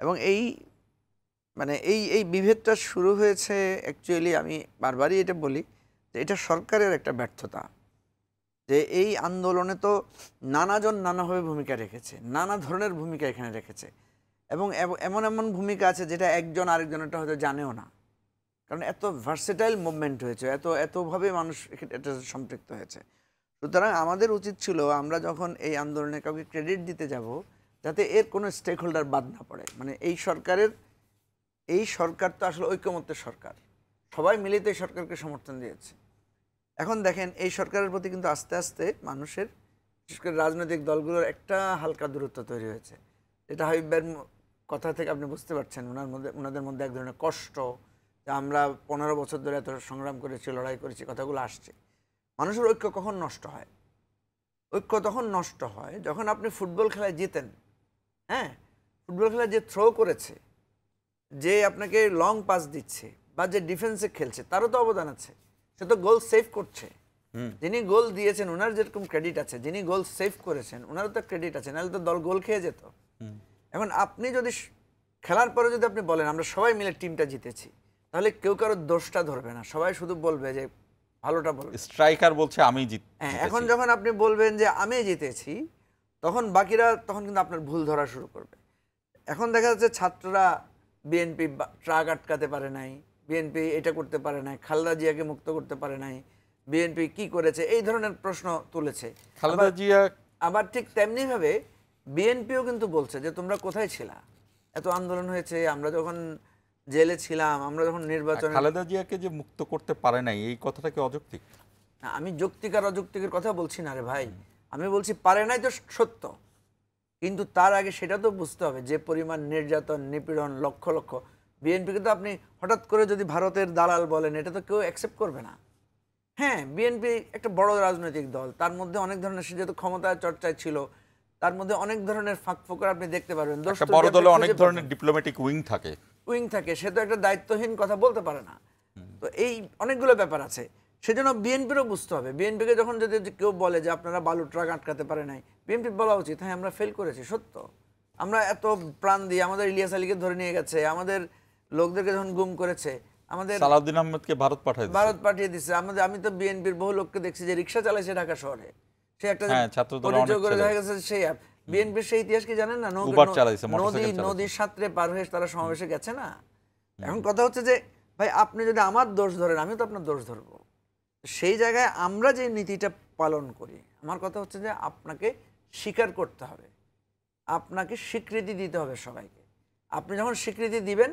এবং এই বিভেদটা শুরু হয়েছে অ্যাকচুয়ালি, আমি বারবারই এটা বলি যে এটা সরকারের একটা ব্যর্থতা, যে এই আন্দোলনে তো নানাজন নানাভাবে ভূমিকা রেখেছে, নানা ধরনের ভূমিকা এখানে রেখেছে, এবং এমন ভূমিকা আছে যেটা একজন আরেকজনেরটা হয়তো জানেও না। কারণ এত ভার্সেটাইল মুভমেন্ট হয়েছে, এতভাবে মানুষ এটা সম্পৃক্ত হয়েছে। সুতরাং আমাদের উচিত ছিল আমরা যখন এই আন্দোলনে কাউকে ক্রেডিট দিতে যাব, যাতে এর কোনো স্টেক হোল্ডার বাদ না পড়ে। মানে এই সরকার তো আসলে ঐকমত্যের সরকার, সবাই মিলে তো এই সরকারকে সমর্থন দিয়েছে। এখন দেখেন এই সরকারের প্রতি কিন্তু আস্তে আস্তে মানুষের, বিশেষ করে রাজনৈতিক দলগুলোর একটা হালকা দূরত্ব তৈরি হয়েছে। এটা হাবিব ভাইয়ের কথা থেকে আপনি বুঝতে পারছেন ওনাদের মধ্যে এক ধরনের কষ্ট, যে আমরা 15 বছর ধরে এত সংগ্রাম করেছি, লড়াই করেছি, কথাগুলো আসছে। মানুষের ঐক্য কখন নষ্ট হয়? ঐক্য তখন নষ্ট হয় যখন আপনি ফুটবল খেলায় জিতেন। হ্যাঁ, ফুটবল খেলায় যে থ্রো করেছে, যে আপনাকে লং পাস দিচ্ছে, বা যে ডিফেন্সে খেলছে, তারও তো অবদান আছে। সে তো গোল সেভ করছে। যিনি গোল দিয়েছেন ওনার যেরকম ক্রেডিট আছে, যিনি গোল সেভ করেছেন ওনারও তো ক্রেডিট আছে, নাহলে তো দল গোল খেয়ে যেত। এখন আপনি যদি খেলার পরে যদি আপনি বলেন আমরা সবাই মিলে টিমটা জিতেছি, তাহলে কেউ কারোর দোষটা ধরবে না, সবাই শুধু বলবে যে ভালোটা বলবে। স্ট্রাইকার বলছে আমি হ্যাঁ, এখন যখন আপনি বলবেন যে আমি জিতেছি, তখন বাকিরা তখন কিন্তু আপনার ভুল ধরা শুরু করবে। এখন দেখা যাচ্ছে ছাত্ররা বিএনপি ট্রাক আটকাতে পারে নাই, বিএনপি এটা করতে পারে নাই, খালেদা জিয়াকে মুক্ত করতে পারে নাই, বিএনপি কি করেছে, এই ধরনের প্রশ্ন তুলেছে খালেদা জিয়া। আবার ঠিক তেমনিভাবে বিএনপিও কিন্তু বলছে যে তোমরা কোথায় ছিলা, এত আন্দোলন হয়েছে, আমরা যখন জেলে ছিলাম, আমরা যখন নির্বাচন। খালেদা জিয়াকে যে মুক্ত করতে পারে নাই, এই কথাটা কি অযৌক্তিক? না, আমি যৌক্তিক আর অযৌক্তিকের কথা বলছি না রে ভাই, আমি বলছি পারে নাই তো সত্য, কিন্তু তার আগে সেটা তো বুঝতে হবে যে পরিমাণ নির্যাতন, নিপীড়ন, লক্ষ লক্ষ। বিএনপিকে তো আপনি হঠাৎ করে যদি ভারতের দালাল বলেন, এটা তো কেউ অ্যাকসেপ্ট করবে না। হ্যাঁ, বিএনপি একটা বড় রাজনৈতিক দল, তার মধ্যে অনেক ধরনের, সে যেহেতু ক্ষমতার চর্চায় ছিল, তার মধ্যে অনেক ধরনের ফাঁক ফোকর আপনি দেখতে পারবেন। একটা বড় দলে অনেক ধরনের ডিপ্লোম্যাটিক উইং থাকে, সে তো একটা দায়িত্বহীন কথা বলতে পারে না। তো এই অনেকগুলো ব্যাপার আছে, সেজন্য বিএনপিরও বুঝতে হবে। বিএনপিকে যখন যদি কেউ বলে যে আপনারা বালু ট্রাক আটকাতে পারে নাই, বিএনপি বলা উচিত হ্যাঁ আমরা ফেল করেছি, সত্য। আমরা এত প্রাণ দিয়ে আমাদের ইলিয়াস আলীকে ধরে নিয়ে গেছে, আমাদের লোকদেরকে যখন গুম করেছে, আমাদের সালাউদ্দিন আহমেদকে ভারত পাঠিয়ে দিচ্ছে। আমি তো বিএনপির বহু লোককে দেখছি যে রিক্সা চালাইছে ঢাকা শহরে, সে একটা ছাত্রদল পরিচয় করে দেখা গেছে। সেই বিএনপির সেই ইতিহাস কি জানেন না? নদীর সাঁতরে পার হয়ে তারা সমাবেশে গেছে না। এখন কথা হচ্ছে যে ভাই আপনি যদি আমার দোষ ধরেন, আমি তো আপনার দোষ ধরবো। সেই জায়গায় আমরা যে নীতিটা পালন করি, আমার কথা হচ্ছে যে আপনাকে স্বীকার করতে হবে, আপনাকে স্বীকৃতি দিতে হবে সবাইকে। আপনি যখন স্বীকৃতি দিবেন,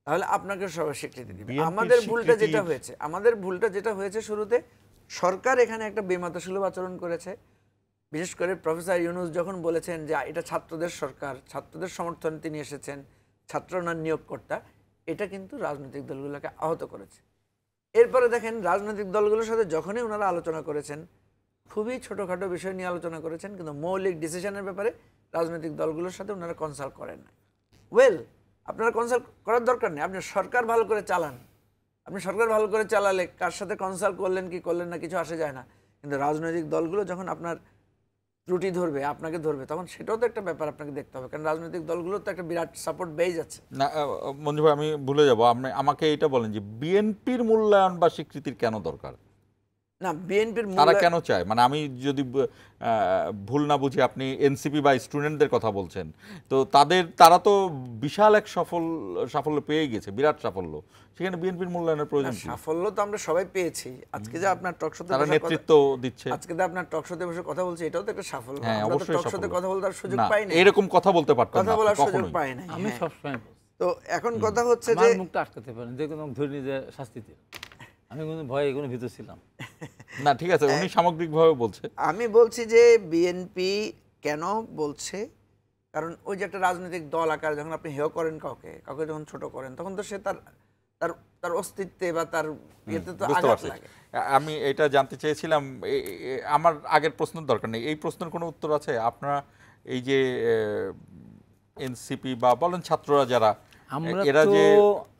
তাহলে আপনাকে সবাই স্বীকৃতি দিবে। আমাদের ভুলটা যেটা হয়েছে শুরুতে, সরকার এখানে একটা বেমাতসুলভ আচরণ করেছে। বিশেষ করে প্রফেসর ইউনূস যখন বলেছেন যে এটা ছাত্রদের সরকার, ছাত্রদের সমর্থনে তিনি এসেছেন, ছাত্র ওনার নিয়োগকর্তা, এটা কিন্তু রাজনৈতিক দলগুলোকে আহত করেছে। এরপরে দেখেন রাজনৈতিক দলগুলোর সাথে যখনই ওনারা আলোচনা করেছেন, খুবই ছোটোখাটো বিষয় নিয়ে আলোচনা করেছেন, কিন্তু মৌলিক ডিসিশনের ব্যাপারে রাজনৈতিক দলগুলোর সাথে ওনারা কনসাল্ট করেন না। আপনারা কনসাল্ট করার দরকার নেই, আপনি সরকার ভালো করে চালান। আপনি সরকার ভালো করে চালালে কার সাথে কনসাল্ট করলেন কি করলেন না কিছু আসে যায় না, কিন্তু রাজনৈতিক দলগুলো যখন আপনার ত্রুটি ধরবে, আপনাকে ধরবে, তখন সেটাও তো একটা ব্যাপার আপনাকে দেখতে হবে, কারণ রাজনৈতিক দলগুলোর তো একটা বিরাট সাপোর্ট বেজ আছে। না মঞ্জু ভাই, আমি ভুলে যাব, আপনি আমাকে এটা বলেন যে বিএনপির মূল্যায়ন বা স্বীকৃতির কেন দরকার? না, বিএনপির তারা কেন চায়? মানে আমি যদি ভুল না বুঝি, আপনি এনসিপি বা স্টুডেন্টদের কথা বলছেন, তো তারা তো বিশাল এক সাফল্য পেয়ে গেছে, বিরাট সাফল্য। সেখানে বিএনপির মূল্যায়নের প্রয়োজন কি? সাফল্য তো আমরা সবাই পেয়েছি। আজকে যে আপনার টক শোতে তারা নেতৃত্ব দিচ্ছে, আজকে যে আপনার টক শোতে বসে কথা বলছে, এটাও তো একটা সাফল্য। হ্যাঁ, আমরা তো টক শোতে কথা বলার সুযোগ পাই না, এরকম কথা বলতে পারতাম না, কথা বলার সুযোগ পাই না আমি সবসময়। তো এখন কথা হচ্ছে যে মুখটা আটকাতে পারেন, যে কোনো ধরে নিয়ে শাস্তি দিন, আমি কোনো ভয়ে কোনো ভিতর ছিলাম না। ঠিক আছে, উনি সামগ্রিকভাবে বলছে। আমি বলছি যে বিএনপি কেন বলছে, কারণ ওই যে একটা রাজনৈতিক দল আকার যখন আপনি হেয় করেন কাউকে যখন ছোট করেন, তখন তো সে তার অস্তিত্বে বা তার ইয়েতে তো আঘাত লাগে। আমি এটা জানতে চেয়েছিলাম, আমার আগের প্রশ্নের দরকার নেই, এই প্রশ্নের কোনো উত্তর আছে? আপনারা এই যে এনসিপি বা বলেন ছাত্ররা যারা,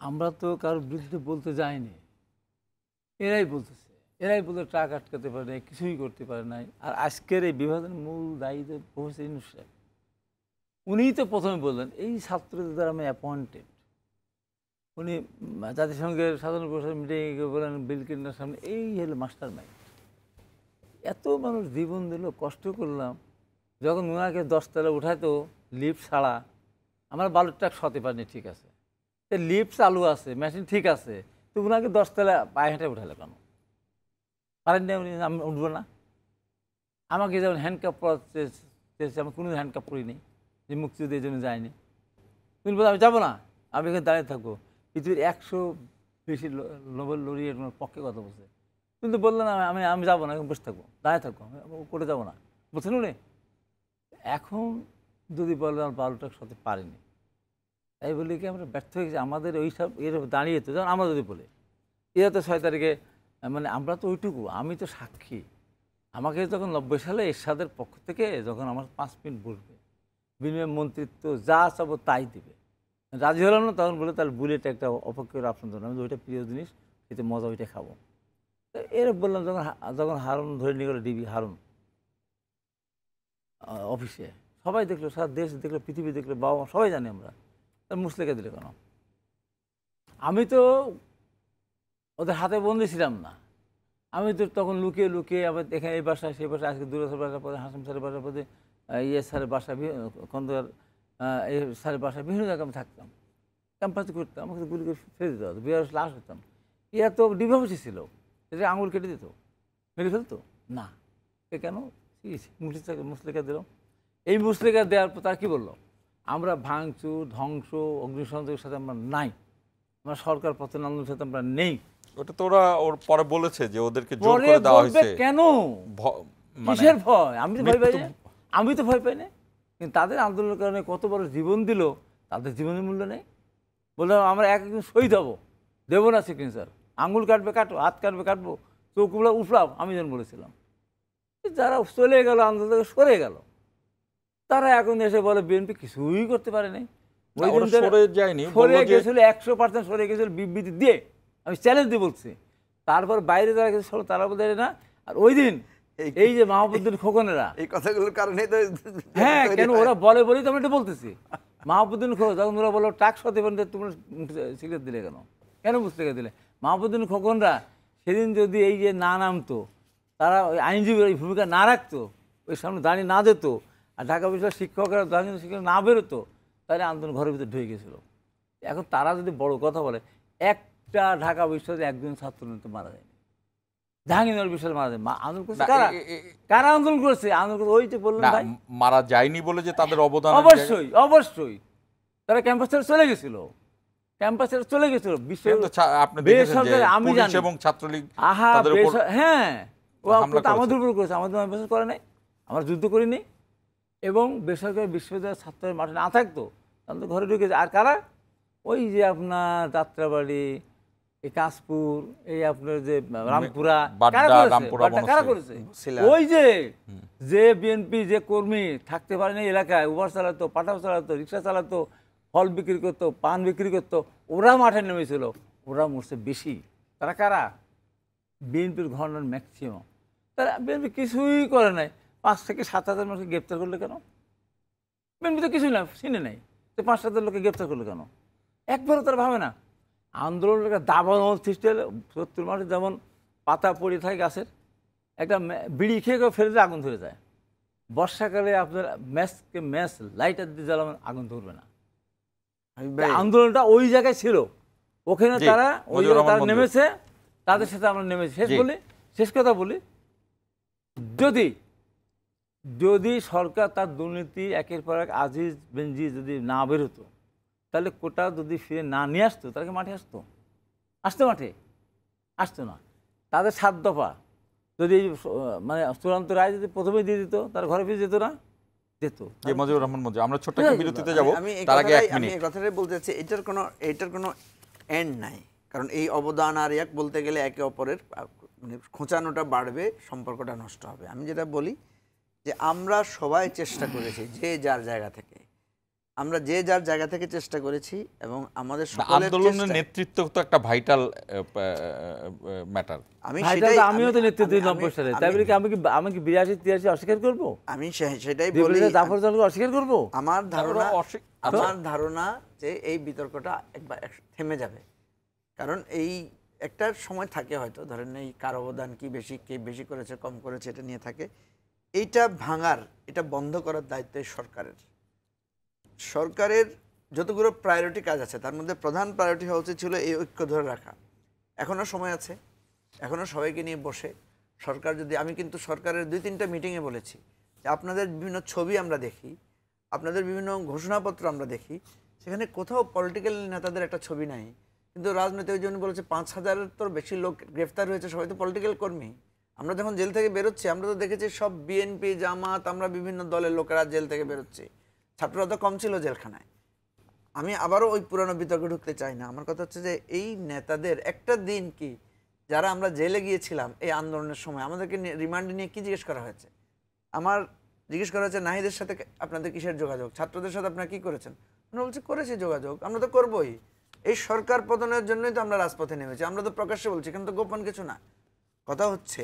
আমরা তো কারোর বিরুদ্ধে বলতে যাইনি, এরাই বলতে ট্রাক আটকাতে পারে নাই, কিছুই করতে পারে নাই। আর আজকের এই বিভাজনের মূল দায়িত্ব প্রফেসর ইউনূস সাহেব, উনিই তো প্রথমে বললেন এই ছাত্রদের দ্বারা আমি অ্যাপয়েন্টেড। উনি জাতিসংঘের সাধারণ পরিষদ মিটিংয়ে বলেন বিল ক্লিন্টনের সামনে, এই হলো মাস্টার মাইন্ড। এত মানুষ জীবন দিল, কষ্ট করলাম, যখন ওনাকে 10 তলা উঠাইতো লিফট ছাড়া, আমার বালুর ট্রাক সতে পারিনি, ঠিক আছে, লিফট চালু আছে, মেশিন ঠিক আছে, তো তো ওনাকে 10 তলা পায়ে হেঁটে উঠালে কেন? পারেননি, আমি উঠবো না। আমাকে যেমন হ্যান্ডকাপ পড়াচ্ছে, আমি কোনো হ্যান্ডকাপ পড়িনি, যে মুক্তিযুদ্ধ এই জন্য যায়নি। তুমি বলো আমি যাবো না, আমি এখানে দাঁড়িয়ে থাকবো। পৃথিবীর 100 বেশি নোবেল লরিয়ের পক্ষে কথা বলছে, কিন্তু বললো না আমি যাবো না, এখন বসে থাকবো, দাঁড়িয়ে থাকবো, করে যাবো না, বলছেন উনি। এখন যদি বলেন আমার 12টার সাথে পারিনি, তাই বলি কি আমরা ব্যর্থ হয়ে গেছি? আমাদের ওই সব এর দাঁড়িয়ে তো, যেমন আমরা যদি বলি এরা তো 6 তারিখে, মানে আমরা তো ওইটুকু, আমি তো সাক্ষী। আমাকে যখন 90 সালে এরশাদের পক্ষ থেকে যখন আমার 5 মিনিট বসবে, বিনিময় মন্ত্রিত্ব যা চাবো তাই দিবে, রাজি হলাম না, তখন বলে তাহলে বুলেট একটা অপেক্ষার অপশন ধরলাম, আমি ওইটা প্রিয় জিনিস, খেতে মজা, ওইটা খাবো। তো এর বললাম, যখন হারুন ধরে নিয়ে গেলো ডিবি হারুন অফিসে, সবাই দেখলো, সারা দেশ দেখলো, পৃথিবী দেখলো, বাবা মা সবাই জানি আমরা, তার মুসলেখা দিলে কেন? আমি তো ওদের হাতে বন্দি ছিলাম না, আমি তো তখন লুকিয়ে লুকিয়ে আবার এখানে এই বাসায় সেই বাসায়, আজকে দুরাসের বাসার পরে, হাসিম স্যারের বাসার পরে, ইয়ে স্যারের বাসা, খন্দকার এই স্যারের বাসায়, বিভিন্ন জায়গায় আমি থাকতাম, ক্যাম্পাসে করতাম, আমাকে গুলি করে ফেলে দিতে হতো, বিয়ার লাশ হতাম। এরা তো ডিভাবসি ছিল, এটা আঙুল কেটে দিত, মেরে ফেলতো না, কেন? মুসলেখা দিল। এই মুসলেখা দেওয়ার পর তার কী বললো? আমরা ভাঙচুর, ধ্বংস, অগ্নিসংযোগের সাথে আমরা নাই, আমরা সরকার পতন আন্দোলনের সাথে আমরা নেই। ওটা তো ওরা ওর পরে বলেছে যে ওদেরকে জোর করে দেওয়া হয়েছে। কেন? কিসের ভয়? আমি তো ভয় পাই না, আমি তো ভয় পাই না, কিন্তু তাদের আন্দোলনের কারণে কত বড় জীবন দিল, তাদের জীবনের মূল্য নেই। বললাম আমরা একদিন শহীদ হবো, দেবো না সিগনেচার, আঙুল কাটবে কাটো, হাত কাটবে কাটবো, চোখগুলো উফলাম, আমি যেন বলেছিলাম। যারা চলে গেল, আন্দোলন থেকে সরে গেল, তারা এখন এসে বলে বিএনপি কিছুই করতে পারে নাই। সরে গেছিল, 100% সরে গেছিল বিবৃতি দিয়ে, আমি চ্যালেঞ্জ দিয়ে বলছি। তারপর বাইরে যারা গেছে তারা বলতে না। আর ওই দিন এই যে মাহবুবুদ্দিন খোকনেরা, এই কথাগুলোর কারণে তো, হ্যাঁ কেন ওরা বলে বলেই তো আমি এটা বলতেছি। মাহবুবুদ্দিন খোকন যখন ওরা বললো টাক্স হতে পারেন, তোমরা সিগারেট দিলে কেন? কেন মুসলেখা দিলে? মাহবুবুদ্দিন খোকনরা সেদিন যদি এই যে না নামতো, তারা ওই আইনজীবীর ওই ভূমিকা না রাখতো, ওই সামনে দাঁড়িয়ে না যেত, আর ঢাকা বিশ্ববিদ্যালয়ের শিক্ষকরা দাঁড়িয়ে শিক্ষক না বেরোতো, তাহলে আন্দোলন ঘরের ভিতরে ঢুকে গেছিল। এখন তারা যদি বড় কথা বলে, একটা ঢাকা বিশ্ববিদ্যালয়ে একজন ছাত্র নেতা মারা যায়নি, জাহাঙ্গীরনগর বিশ্ববিদ্যালয় মারা যায়। আন্দোলন করছে কারা? কারা আন্দোলন করেছে? আন্দোলন ওই যে বললেন ভাই, মারা যায়নি বলে যে তাদের অবদান, অবশ্যই অবশ্যই তারা ক্যাম্পাস ছেড়ে চলে গেছিল, ক্যাম্পাস ছেড়ে চলে গেছিল। আমি জানি এবং ছাত্রলীগ হ্যাঁ, ও আমাদের উপর করেছে, আমাদের বিশ্বাস করে নাই, আমরা যুদ্ধ করিনি। এবং বেসরকারি বিশ্ববিদ্যালয়ের ছাত্রের মাঠে না থাকতো, তাহলে ঘরে ঢুকেছে। আর কারা? ওই যে আপনার যাত্রাবাড়ি, এই কাশপুর, এই আপনার যে রামপুরা, কারা করেছে? ওই যে বিএনপি যে কর্মী থাকতে পারেনি এলাকায়, উবার চালাতো, পাঠাও চালাতো, রিক্সা চালাতো, ফল বিক্রি করতো, পান বিক্রি করতো, ওরা মাঠে নেমেছিল, ওরা মরছে বেশি। তারা কারা? বিএনপির ঘটনার ম্যাক্সিমাম। তারা বিএনপি কিছুই করে নাই। 5 থেকে 7 হাজার মানুষকে গ্রেপ্তার করলে কেন? বিএনপি তো কিছুই না, চিনে নাই, তো 5 হাজার লোককে গ্রেপ্তার করলে কেন? একবারও তারা ভাবে না। আন্দোলনের একটা দাবানো সৃষ্টি হলে 70 মাসে যেমন পাতা পড়ে থাকে গাছের, একটা বিড়ি খেয়ে ফেলে দিয়ে আগুন ধরে যায়। বর্ষাকালে আপনার ম্যাচ লাইটার দিয়ে জ্বালাবেন, আগুন ধরবে না। আন্দোলনটা ওই জায়গায় ছিল, ওখানে তারা ওই জায়গায় তারা নেমেছে, তাদের সাথে আমরা নেমেছি। শেষ কথা বলি, যদি সরকার তার দুর্নীতি একের পর এক আজিজ বেনজি যদি না বেরোতো, তাহলে কোটা যদি ফিরে না নিয়ে আসতো, তাকে মাঠে আসতো মাঠে আসতো না। তাদের 7 দফা যদি মানে চূড়ান্ত রায় যদি প্রথমে দিয়ে দিত, তার ঘরে ফিরে যেত না, যেত। মজিবুর রহমান মঞ্জু, আমরা ছোট্ট একটা বিরতিতে যাব, তার আগে 1 মিনিট। আমি এই কথাটাই বলতে চাচ্ছি, এটার কোনো এন্ড নাই, কারণ এই অবদান আর এক বলতে গেলে একে অপরের মানে খোঁচানোটা বাড়বে, সম্পর্কটা নষ্ট হবে। আমি যেটা বলি যে আমরা সবাই চেষ্টা করেছি, যে যার জায়গা থেকে, আমরা যে যার জায়গা থেকে চেষ্টা করেছি, এবং আমাদের আন্দোলনের নেতৃত্ব তো একটা ভাইটাল ম্যাটার। আমিও তো নেতৃত্ব দিই 90 সালে, তাই বলে কি আমি কি 82-83 অস্বীকার করব? আমি সেটাই বলি, জাফর জালকে অস্বীকার করব? আমার ধারণা যে এই বিতর্কটা একবার থেমে যাবে, কারণ এই একটা সময় থাকে, হয়তো ধরেন এই কার অবদান কি বেশি, কে বেশি করেছে কম করেছে, এটা নিয়ে থাকে। এইটা ভাঙার, এটা বন্ধ করার দায়িত্ব সরকারের যতগুলো প্রায়োরিটি কাজ আছে, তার মধ্যে প্রধান প্রায়োরিটি হওয়া উচিত ছিল এই ঐক্য ধরে রাখা এখনও সময় আছে, এখনও সবাইকে নিয়ে বসে সরকার যদি, আমি কিন্তু সরকারের 2-3টা মিটিংয়ে বলেছি যে আপনাদের বিভিন্ন ছবি আমরা দেখি, আপনাদের বিভিন্ন ঘোষণাপত্র আমরা দেখি, সেখানে কোথাও পলিটিক্যাল নেতাদের একটা ছবি নাই, কিন্তু রাজনৈতিক জন্য বলেছে 5,000-এর তোর বেশি লোক গ্রেফতার হয়েছে, সবাই তো পলিটিক্যাল কর্মী। আমরা যখন জেল থেকে বেরোচ্ছি আমরা তো দেখেছি সব বিএনপি, জামাত, আমরা বিভিন্ন দলের লোকেরা জেল থেকে বেরোচ্ছি, ছাত্ররা তো কম ছিল জেলখানায়। আমি আবারও ওই পুরানো বিতর্কে ঢুকতে চাই না। আমার কথা হচ্ছে যে এই নেতাদের একটা দিন কি, যারা আমরা জেলে গিয়েছিলাম এই আন্দোলনের সময়, আমাদেরকে রিমান্ডে নিয়ে কি জিজ্ঞেস করা হয়েছে? আমার জিজ্ঞেস করা হয়েছে নাহিদের সাথে আপনাদের কিসের যোগাযোগ, ছাত্রদের সাথে আপনারা কি করেছেন? আমরা বলছি করেছি যোগাযোগ, আমরা তো করবোই। এই সরকার পতনের জন্যই তো আমরা রাজপথে নেমেছি, আমরা তো প্রকাশ্যে বলছি, কিন্তু গোপন কিছু না। কথা হচ্ছে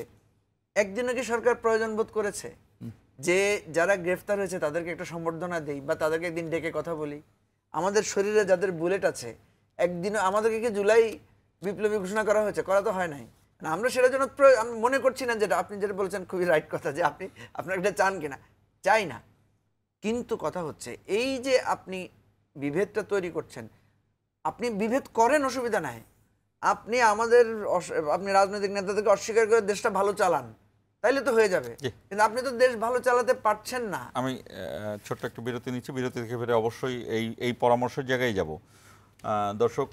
একদিনও কি সরকার প্রয়োজন বোধ করেছে যে যারা গ্রেফতার হয়েছে তাদেরকে একটা সম্বর্ধনা দেই বা তাদেরকে একদিন ডেকে কথা বলি? আমাদের শরীরে যাদের বুলেট আছে, একদিনও আমাদেরকে কি জুলাই বিপ্লবী ঘোষণা করা হয়েছে? করা তো হয় নাই। আমরা সেটার জন্য আমি মনে করছি না, যেটা আপনি যেটা বলেছেন খুবই রাইট কথা, যে আপনি আপনার একটা চান কিনা, চাই না। কিন্তু কথা হচ্ছে এই যে আপনি বিভেদটা তৈরি করছেন, আপনি বিভেদ করেন, অসুবিধা নাই, আপনি আমাদের আপনি রাজনৈতিক নেতাদেরকে অস্বীকার করে দেশটা ভালো চালান, তাইলে তো হয়ে যাবে। কিন্তু আপনি তো দেশ ভালো চালাতে পারছেন না। আমি ছোট্ট একটু বিরতি নিচ্ছি, বিরতি থেকে ফিরে অবশ্যই এই পরামর্শের জায়গায় যাব। দর্শক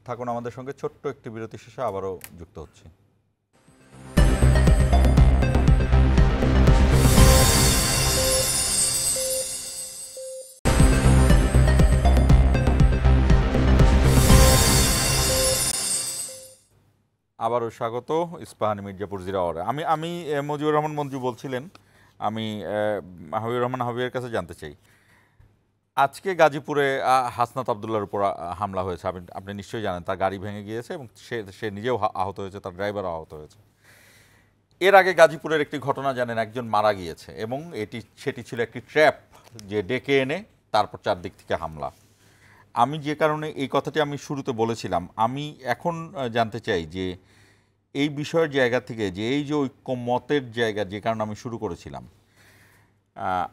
থাকুন আমাদের সঙ্গে, ছোট্ট একটি বিরতি শেষে আবারও যুক্ত হচ্ছি। আবারও স্বাগত ইস্পাহানি মির্জাপুর জিরাওয়ারে। আমি মজিবুর রহমান মঞ্জু বলছিলেন, আমি হাবিবুর রহমান হাবিবের কাছে জানতে চাই, আজকে গাজীপুরে হাসনাত আবদুল্লাহর উপর হামলা হয়েছে, আপনি নিশ্চয়ই জানেন। তার গাড়ি ভেঙে গিয়েছে এবং সে নিজেও আহত হয়েছে, তার ড্রাইভারও আহত হয়েছে। এর আগে গাজীপুরের একটি ঘটনা জানেন, একজন মারা গিয়েছে এবং সেটি ছিল একটি ট্র্যাপ, যে ডেকে এনে তারপর চারদিক থেকে হামলা। আমি যে কারণে এই কথাটি আমি শুরুতে বলেছিলাম, আমি এখন জানতে চাই যে এই বিষয়ের জায়গা থেকে, যে এই যে ঐক্যমতের জায়গা, যে কারণে আমি শুরু করেছিলাম,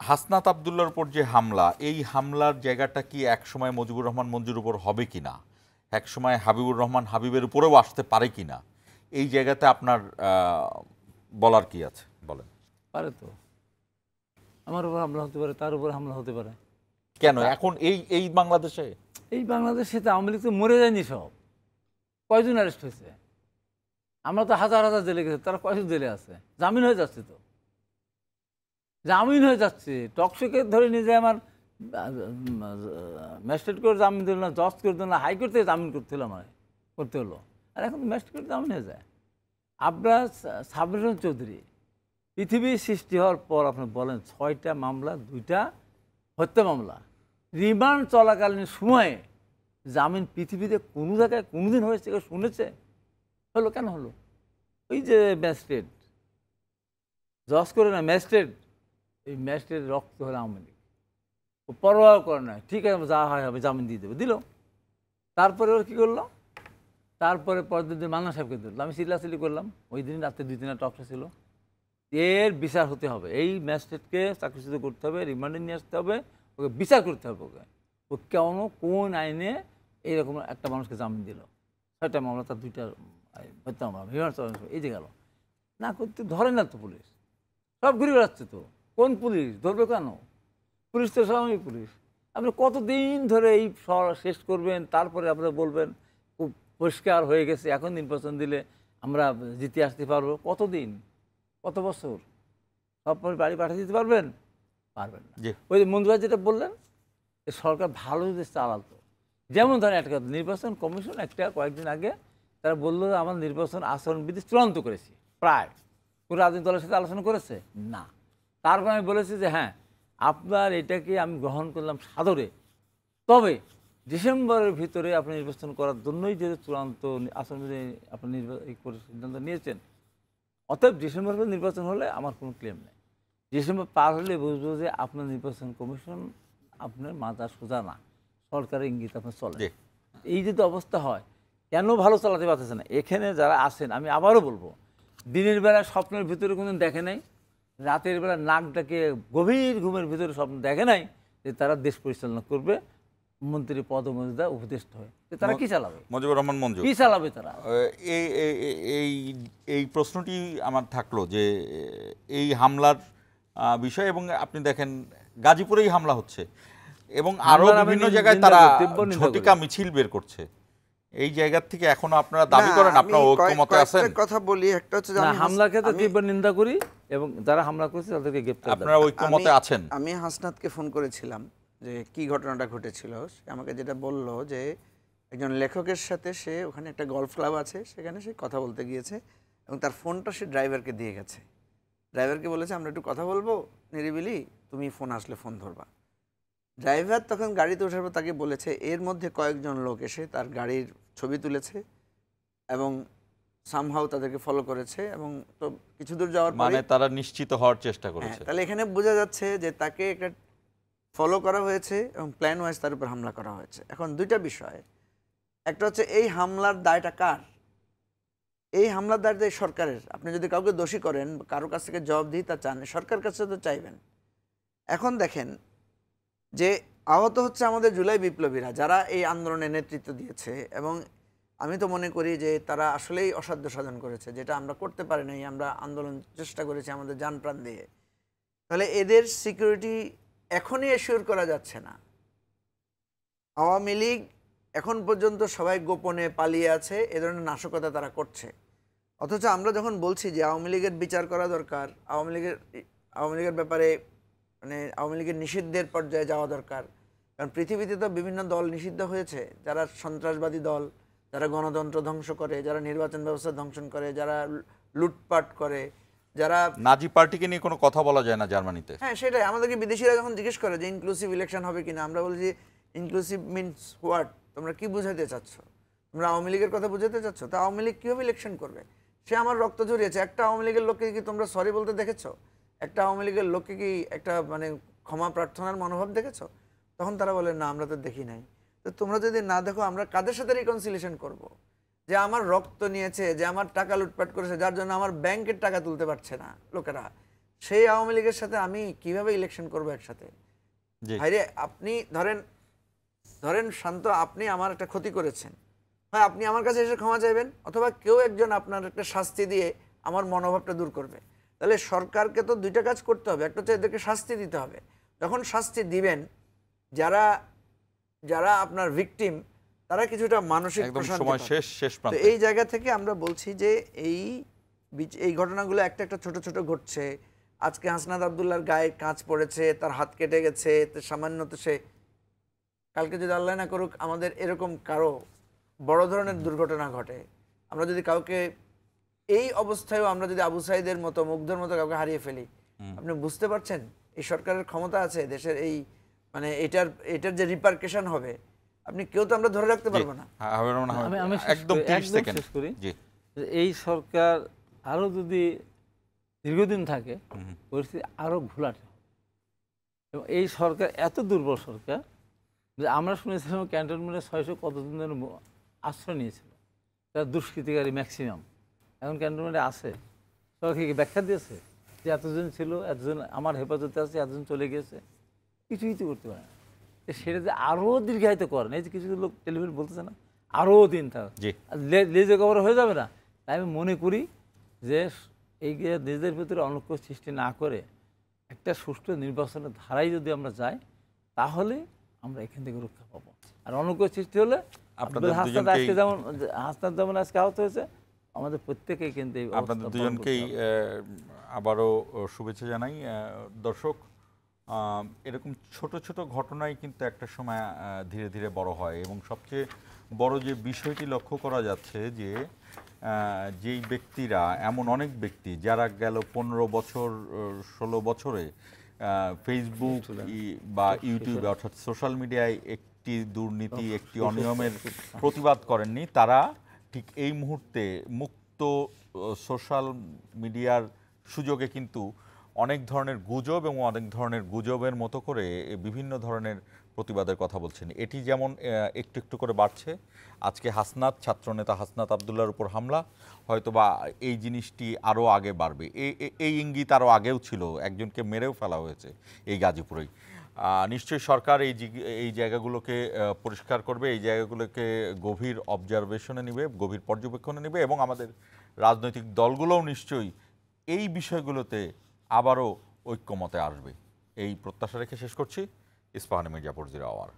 হাসনাত আবদুল্লাহর উপর যে হামলা, এই হামলার জায়গাটা কি একসময় মুজিবুর রহমান মঞ্জুর উপর হবে কিনা, একসময় হাবিবুর রহমান হাবিবের উপরেও আসতে পারে কিনা, এই জায়গাতে আপনার বলার কি আছে বলেন? পারে তো, আমার উপর হামলা হতে পারে, তার উপর হামলা হতে পারে। কেন এখন এই বাংলাদেশে? এই বাংলাদেশে তো আওয়ামী লীগ তো মরে যায়নি, সব কয়জন অ্যারেস্ট হয়েছে? আমরা তো হাজার হাজার জেলে গেছে, তারা কয়জন জেলে আছে? জামিন হয়ে যাচ্ছে তো, জামিন হয়ে যাচ্ছে। টকশোকে ধরে নিয়ে যায়, আমার ম্যাজিস্ট্রেট করে জামিন দিল না, জজ করে দিল না, হাইকোর্ট থেকে জামিন করতে হলো। আর এখন ম্যাজিস্ট্রেট জামিন হয়ে যায়। আপনার সাবির হোসেন চৌধুরী পৃথিবীর সৃষ্টি হওয়ার পর আপনি বলেন 6টা মামলা, 2টা হত্যা মামলা, রিমান্ড চলাকালীন সময়ে জামিন পৃথিবীতে কোনো জায়গায় কোনোদিন হয়েছে কেউ শুনেছে? হলো কেন হলো? ওই যে ম্যাজিস্ট্রেট জজ করে না, ম্যাজিস্ট্রেট, এই ম্যাজিস্ট্রেট রক্ত হলে আওয়ামী লীগ, ও পরোয়া করে না, ঠিক আছে যা হয় হবে, জামিন দিয়ে দেবে, দিল। তারপরে ওর কী করলো? তারপরে পরের দিন মান্না সাহেবকে দিল। আমি চিল্লাচিল্লি করলাম, ওই দিন রাত্রে 2-3টা টকশো ছিল। এর বিচার হতে হবে, এই ম্যাজিস্ট্রেটকে চাকরিচ্যুত করতে হবে, রিমান্ডে নিয়ে আসতে হবে, ওকে বিচার করতে হবে। ও কেন, কোন আইনে এইরকম একটা মানুষকে জামিন দিল? 6টা মামলা, তার 2টা হত্যা মামলা, এই যে গেল না করতে, ধরে না তো পুলিশ, সব ঘুরে বেড়াচ্ছে তো। কোন পুলিশ ধরবে কেন? পুলিশ তো স্বাভাবিক পুলিশ। আপনি কতদিন ধরে এই শেষ করবেন, তারপরে আপনারা বলবেন খুব পরিষ্কার হয়ে গেছে, এখন নির্বাচন দিলে আমরা জিতে আসতে পারবো? কতদিন, কত বছর? সব বাড়ি পাঠিয়ে দিতে পারবেন? পারবেন না। ওই যে মঞ্জু ভাই যেটা বললেন, সরকার ভালো যে চালাতো, যেমন ধরেন একটা কথা, নির্বাচন কমিশন একটা কয়েকদিন আগে তারা বললো আমার নির্বাচন আচরণবিধি চূড়ান্ত করেছি, প্রায় কোনো রাজনৈতিক দলের সাথে আলোচনা করেছে না। তারপর আমি বলেছি যে হ্যাঁ, আপনার এটাকে আমি গ্রহণ করলাম সাদরে, তবে ডিসেম্বরের ভিতরে আপনি নির্বাচন করার জন্যই যে চূড়ান্ত আচরণবিধি আপনি সিদ্ধান্ত নিয়েছেন, অতএব ডিসেম্বর নির্বাচন হলে আমার কোনো ক্লেম নেই। ডিসেম্বর পার হলে বুঝবো যে আপনার নির্বাচন কমিশন আপনার মাথা সোজা না, সরকারের ইঙ্গিত আপনার চলে। এই যদি অবস্থা হয়, কেন ভালো চালাতে পারতেছে না? এখানে যারা আছেন, আমি আবারও বলবো, দিনের বেলা স্বপ্নের ভিতরে কোনোদিন দেখে নাই, রাতের বেলা নাক ডাকে গভীর ঘুমের ভিতরে স্বপ্ন দেখে নাই যে তারা দেশ পরিচালনা করবে মন্ত্রী পদমর্যাদা উপদেষ্টা হয়ে তারা কি চালাবে? মুজিবুর রহমান মঞ্জু, কি চালাবে তারা? এই এই এই প্রশ্নটি আমার থাকলো যে এই হামলার বিষয়, এবং আপনি দেখেন গাজীপুরেই হামলা হচ্ছে এবং আরো হামলার আমি বিভিন্ন নিন্দা জায়গায় করি, তারা তীব্র নিন্দা ঝটিকা করি। মিছিল বের করছে। এই জায়গা থেকে এখনো আপনারা দাবি না, করেন আমি আপনারা ঐক্যমতে আছেন? কয়েকটা কথা বলি। একটা হচ্ছে যে না, আমি হামলার ক্ষেত্রে আমি- তীব্র নিন্দা করি এবং যারা হামলা করেছে তাদেরকে গ্রেপ্তার আপনারা ঐক্যমতে আছেন? আমি হাসনাতকে ফোন করেছিলাম যে কি ঘটনাটা ঘটেছিল। সে আমাকে যেটা বলল যে একজন লেখকের সাথে সে ওখানে একটা গলফ ক্লাব আছে, সেখানে সে কথা বলতে গিয়েছে এবং তার ফোনটা সে ড্রাইভারকে দিয়ে গেছে। ড্রাইভারকে বলেছে আমরা একটু কথা বলবো নিরিবিলি, তুমি ফোন আসলে ফোন ধরবা। ড্রাইভার তখন গাড়িতে ওঠার পর তাকে বলেছে, এর মধ্যে কয়েকজন লোক এসে তার গাড়ির ছবি তুলেছে এবং সামহাউ তাদেরকে ফলো করেছে এবং তো কিছু দূর যাওয়ার পরে মানে তারা নিশ্চিত হওয়ার চেষ্টা করেছে। তাহলে এখানে বোঝা যাচ্ছে যে তাকে একটা ফলো করা হয়েছে এবং প্ল্যান ওয়াইজ তার উপর হামলা করা হয়েছে। এখন দুইটা বিষয়, একটা হচ্ছে এই হামলার দায়টা কার? এই হামলার দায়টা এই সরকারের। আপনি যদি কাউকে দোষী করেন, কারো কাছ থেকে জবাবদিহিতা চান, সরকার কাছে তো চাইবেন। এখন দেখেন যে আহত হচ্ছে আমাদের জুলাই বিপ্লবীরা, যারা এই আন্দোলনে নেতৃত্ব দিয়েছে এবং আমি তো মনে করি যে তারা আসলেই অসাধ্য সাধন করেছে, যেটা আমরা করতে পারি নাই। আমরা আন্দোলন চেষ্টা করেছি আমাদের জান প্রাণ দিয়ে। তাহলে এদের সিকিউরিটি এখনই এশিওর করা যাচ্ছে না। আওয়ামী লীগ এখন পর্যন্ত সবাই গোপনে পালিয়ে আছে, এ ধরনের নাশকতা তারা করছে। অথচ আমরা যখন বলছি যে আওয়ামী লীগের বিচার করা দরকার, আওয়ামী লীগের ব্যাপারে মানে আওয়ামী লীগের নিষিদ্ধের পর্যায়ে যাওয়া দরকার, কারণ পৃথিবীতে তো বিভিন্ন দল নিষিদ্ধ হয়েছে, যারা সন্ত্রাসবাদী দল, যারা গণতন্ত্র ধ্বংস করে, যারা নির্বাচন ব্যবস্থা ধ্বংস করে, যারা লুটপাট করে, যারা নাজি পার্টিকে নিয়ে কোনো কথা বলা যায় না জার্মানিতে। হ্যাঁ সেটাই। আমাদেরকে বিদেশিরা যখন জিজ্ঞেস করে যে ইনক্লুসিভ ইলেকশন হবে কিনা, আমরা বলি যে ইনক্লুসিভ মিনস হোয়াট, তোমরা কি বুঝাতে চাচ্ছ? তোমরা আওয়ামী লীগের কথা বুঝাতে চাচ্ছ? তা আওয়ামী লীগ কীভাবে ইলেকশন করবে? সে আমার রক্ত ঝরিয়েছে। একটা আওয়ামী লীগের লোককে কি তোমরা সরি বলতে দেখেছো? একটা আওয়ামী লীগের লোককে কি একটা মানে ক্ষমা প্রার্থনার মনোভাব দেখেছো? তখন তারা বলে না আমরা তো দেখি নাই। তো তোমরা যদি না দেখো আমরা কাদের সাথে রিকনসিলিয়েশন করব? যে আমার রক্ত নিয়েছে, যে আমার টাকা লুটপাট করেছে, যার জন্য আমার ব্যাংকের টাকা তুলতে পারছে না লোকেরা, সেই আওয়ামী লীগের সাথে আমি কিভাবে ইলেকশন করব একসাথে? ভাইরে আপনি ধরেন শান্ত, আপনি আমার একটা ক্ষতি করেছেন, হয় আপনি আমার কাছে এসে ক্ষমা চাইবেন, অথবা কেউ একজন আপনার একটা শাস্তি দিয়ে আমার মনোভাবটা দূর করবে। তাহলে সরকারকে তো দুইটা কাজ করতে হবে। একটা হচ্ছে এদেরকে শাস্তি দিতে হবে। যখন শাস্তি দিবেন, যারা যারা আপনার ভিকটিম, তারা কিছুটা মানসিক প্রশান্তি সময় পাবে। শেষ তো প্রান্তে। এই জায়গা থেকে আমরা বলছি যে এই ঘটনাগুলো একটা একটা ছোট ছোট ঘটছে। আজকে হাসনাত আবদুল্লাহর গায়ে কাঁচ পড়েছে, তার হাত কেটে গেছে, সামান্য তো সে, কালকে যদি আল্লাহ না করুক আমাদের এরকম কারো বড় ধরনের দুর্ঘটনা ঘটে, আমরা যদি কাউকে এই অবস্থায়ও আমরা যদি আবু সাইদের মতো মুগ্ধর মতো কাউকে হারিয়ে ফেলি, আপনি বুঝতে পারছেন এই সরকারের ক্ষমতা আছে দেশের এই মানে এটার যে রিপারকেশন হবে, আপনি কেউ তো আমরা ধরে রাখতে পারবো না। আমি একদম 30 সেকেন্ড শেষ করি। জি। এই সরকার আরো যদি দীর্ঘদিন থাকে, পরিস্থিতি আরো ঘোলাটে হবে। এবং এই সরকার এত দুর্বল সরকার যে আমরা শুনেছিলাম ক্যান্টনমেন্টে 600 কতদিন ধরে আশ্রয় নিয়েছিল তারা দুষ্কৃতিকারী ম্যাক্সিমাম। এখন ক্যান্টনমেন্টে আছে, সরকারকে ব্যাখ্যা দিয়েছে যে এতজন ছিল, এতজন আমার হেফাজতে আছে, এতজন চলে গিয়েছে, কিছুই তো করতে পারে না। সেটা যে আরও দীর্ঘায়িত করেন, এই যে কিছু লোক টেলিভিশন বলতেছে না আরও দিন থাক লেজে কবর হয়ে যাবে না। তাই আমি মনে করি যে এই নিজেদের ভিতরে অনৈক্য সৃষ্টি না করে একটা সুষ্ঠু নির্বাচনের ধারায় যদি আমরা যাই, তাহলে আমরা এখান থেকে রক্ষা পাবো। আর অনৈক্য সৃষ্টি হলে হাসনাত যেমন আজকে আহত হয়েছে, আমাদের প্রত্যেকেই কিন্তু আপনাদের দুজনকেই আবারও শুভেচ্ছা জানাই। দর্শক, এরকম ছোট ছোট ঘটনাই কিন্তু একটা সময় ধীরে ধীরে বড় হয় এবং সবচেয়ে বড় যে বিষয়টি লক্ষ্য করা যাচ্ছে যে যেই ব্যক্তিরা, এমন অনেক ব্যক্তি যারা গেল 15 বছর 16 বছরে ফেসবুক বা ইউটিউবে অর্থাৎ সোশ্যাল মিডিয়ায় একটি দুর্নীতি, একটি অনিয়মের প্রতিবাদ করেননি, তারা ঠিক এই মুহূর্তে মুক্ত সোশ্যাল মিডিয়ার সুযোগে কিন্তু অনেক ধরনের গুজব এবং অনেক ধরনের গুজবের মতো করে বিভিন্ন ধরনের প্রতিবাদের কথা বলছেন। এটি যেমন একটু একটু করে বাড়ছে, আজকে ছাত্রনেতা হাসনাত আবদুল্লাহর উপর হামলা, হয়তোবা এই জিনিসটি আরও আগে বাড়বে। এই ইঙ্গিত আরও আগেও ছিল, একজনকে মেরেও ফেলা হয়েছে এই গাজীপুরেই। নিশ্চয়ই সরকার এই জায়গাগুলোকে পরিষ্কার করবে, এই জায়গাগুলোকে গভীর অবজারভেশনে নেবে, গভীর পর্যবেক্ষণে নেবে, এবং আমাদের রাজনৈতিক দলগুলোও নিশ্চয়ই এই বিষয়গুলোতে আবারও ঐক্যমতে আসবে। এই প্রত্যাশা রেখে শেষ করছি। ইস্পাহানি মির্জাপুর 0 আওয়ার।